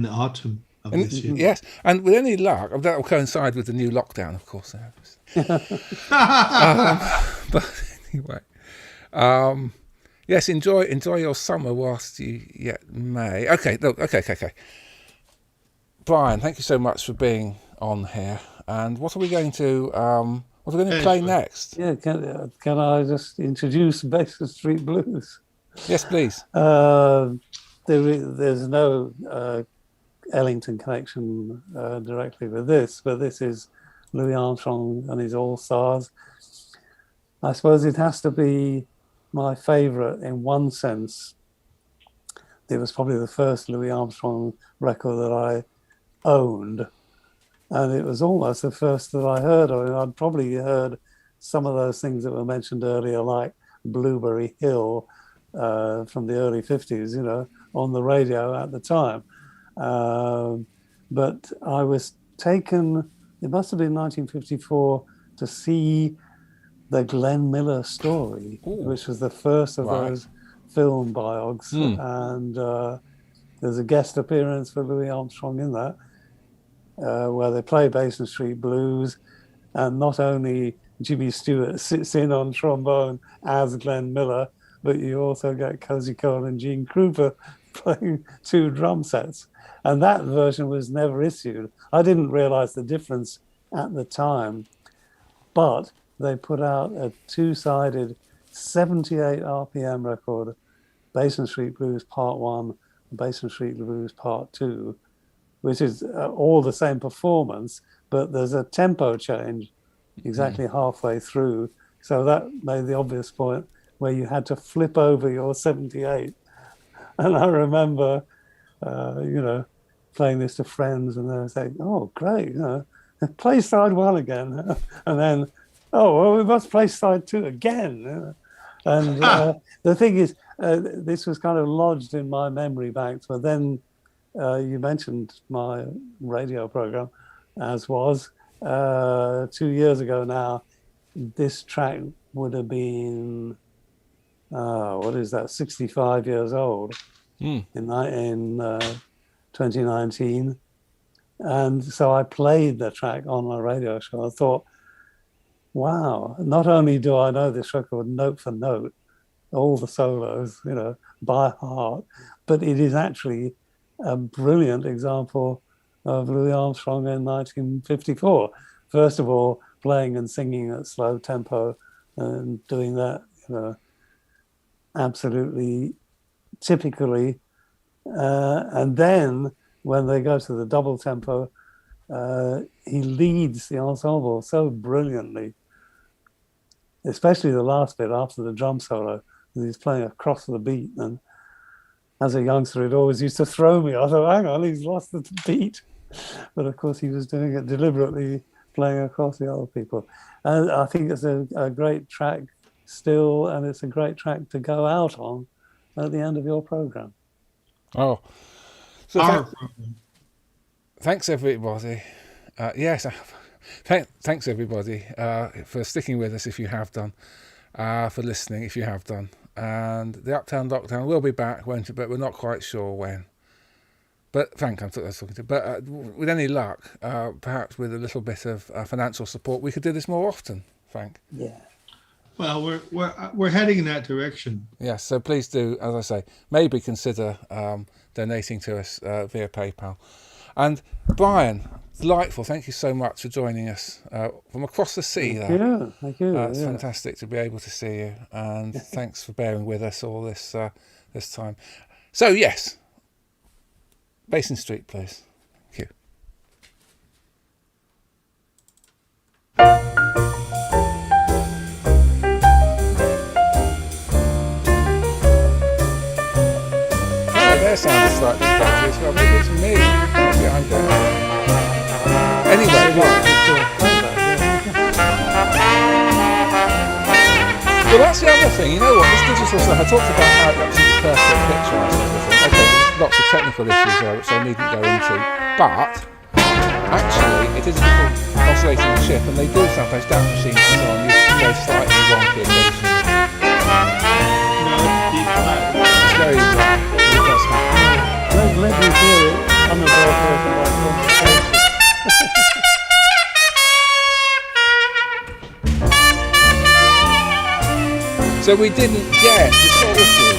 autumn of this year. Yes, and with any luck, that will coincide with the new lockdown, of course. But anyway. Yes, enjoy your summer whilst you yet may. Okay. Brian, thank you so much for being on here. And what are we going to play next? Yeah, can I just introduce Baker Street Blues? Yes, please. There's no Ellington connection directly with this, but this is Louis Armstrong and his All Stars. I suppose it has to be my favourite in one sense. It was probably the first Louis Armstrong record that I owned, and it was almost the first that I heard of. I'd probably heard some of those things that were mentioned earlier, like Blueberry Hill from the early 50s, on the radio at the time. But I was taken, it must have been 1954, to see the Glenn Miller Story, which was the first of those film biogs. And there's a guest appearance for Louis Armstrong in that, where they play Basin Street Blues. And not only Jimmy Stewart sits in on trombone as Glenn Miller, but you also get Cozy Cole and Gene Krupa playing 2 drum sets. And that version was never issued. I didn't realize the difference at the time, but they put out a 2-sided 78 RPM record, Basin Street Blues Part 1, Basin Street Blues Part 2, which is all the same performance, but there's a tempo change exactly halfway through. So that made the obvious point where you had to flip over your 78. And I remember, playing this to friends, and they were saying, "Oh, great, play side 1 again." And then, "Oh, well, we must play side 2 again." And the thing is, this was kind of lodged in my memory bank. But then you mentioned my radio program, as was 2 years ago now. This track would have been, 65 years old in 2019. And so I played the track on my radio show. I thought, wow, not only do I know this record note for note, all the solos, by heart, but it is actually a brilliant example of Louis Armstrong in 1954. First of all, playing and singing at slow tempo and doing that, absolutely typically. And then when they go to the double tempo, he leads the ensemble so brilliantly, especially the last bit after the drum solo. He's playing across the beat, and as a youngster, it always used to throw me. I thought, hang on, he's lost the beat. But of course, he was doing it deliberately, playing across the other people. And I think it's a great track still, and it's a great track to go out on at the end of your program. Oh, so thanks everybody. Yes, thanks everybody for sticking with us if you have done, for listening if you have done. And the Uptown Lockdown will be back, won't it? But we're not quite sure when. But Frank, I was talking to. But with any luck, perhaps with a little bit of financial support, we could do this more often, Frank. Yeah. Well, we're heading in that direction. Yes, so please do, as I say, maybe consider donating to us via PayPal. And Brian, delightful. Thank you so much for joining us from across the sea. Thank you. It's fantastic to be able to see you, and thanks for bearing with us all this time. So yes, Basin Street, please. Thank you. Their sound is slightly dodgy as well. Maybe it's me. Maybe I'm going. Anyway, well, that's the other thing. You know what? This digital stuff, I talked about how it looks a perfect picture and everything. Okay, there's lots of technical issues there, which I needn't go into. But actually, it is a little oscillating chip, and they do sometimes damp machines and so on. You go slightly wonky occasionally. It's very it does happen. Don't let me hear it. I'm a bad person by conversation. So we didn't get the solitude.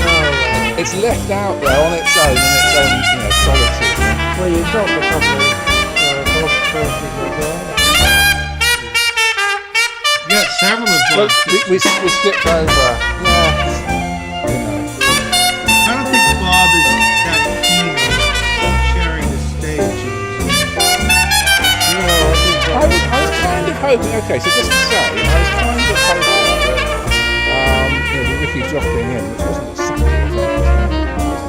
No. It's left out there on its own in its own, solitude. Well, you've got the couple of verses as well. Yeah, several of Well, them. we skipped over. Yeah. I don't think Bob is that keen on sharing the stage. I was kind of hoping, okay, so just to say, I was kind of hoping that Ricky dropping in, which wasn't exactly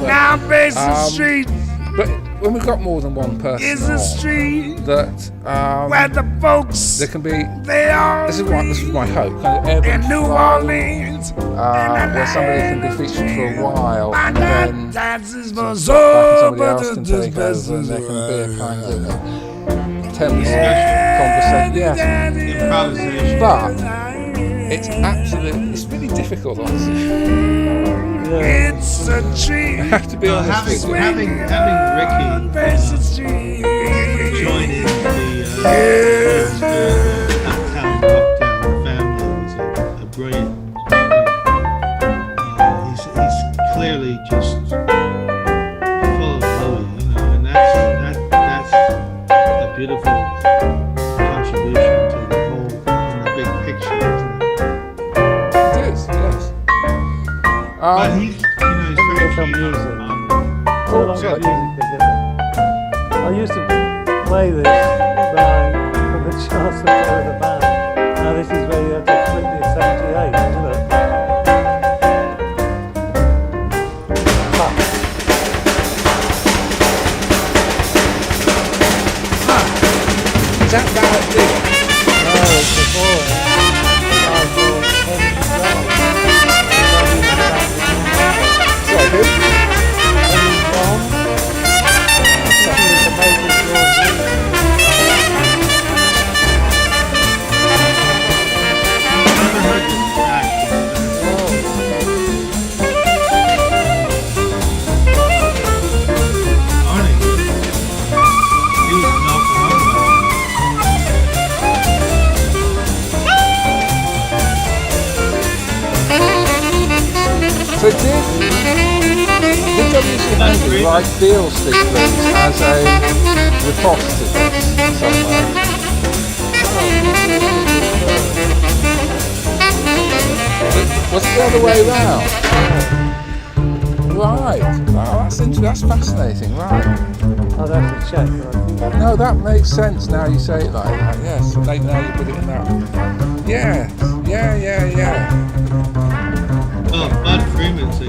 Now Basin Street but when we've got more than one person is a street that where the folks there can be, they are this is my hope, kind of ebb and in New flow, Orleans where somebody can be featured for a while and then dances sort for of drop back and somebody else so can take over and there can be a kind of temple conversation. Yes. Improvisation. But it's really difficult, honestly. it's a treat I have to be honest with you. Having Ricky Basin Street join in the contribution to the whole in the big picture, isn't it? It is, yes. But he's, he's very some keen music. on Well, I've got music to give it. I used to play this when I had the chance to play with a band. Now this is where you have to flip the 78, isn't it? Is that Barrett Dick? No, it's before it. A guy called Henry Brown. Sorry, who? Henry Brown. He was the mate of George Lee. never heard this track. Arnie, he was an Oklahoma. So did W.C. Handy write Beale Street Blues as a riposte to this somewhere? Was it the other way round? Right. Oh, that's fascinating. Right. I'd have to check. But I think No, that makes sense now you say it like that. Yes. Now you put it in that. Yeah. Yeah. Oh, Bud Freeman said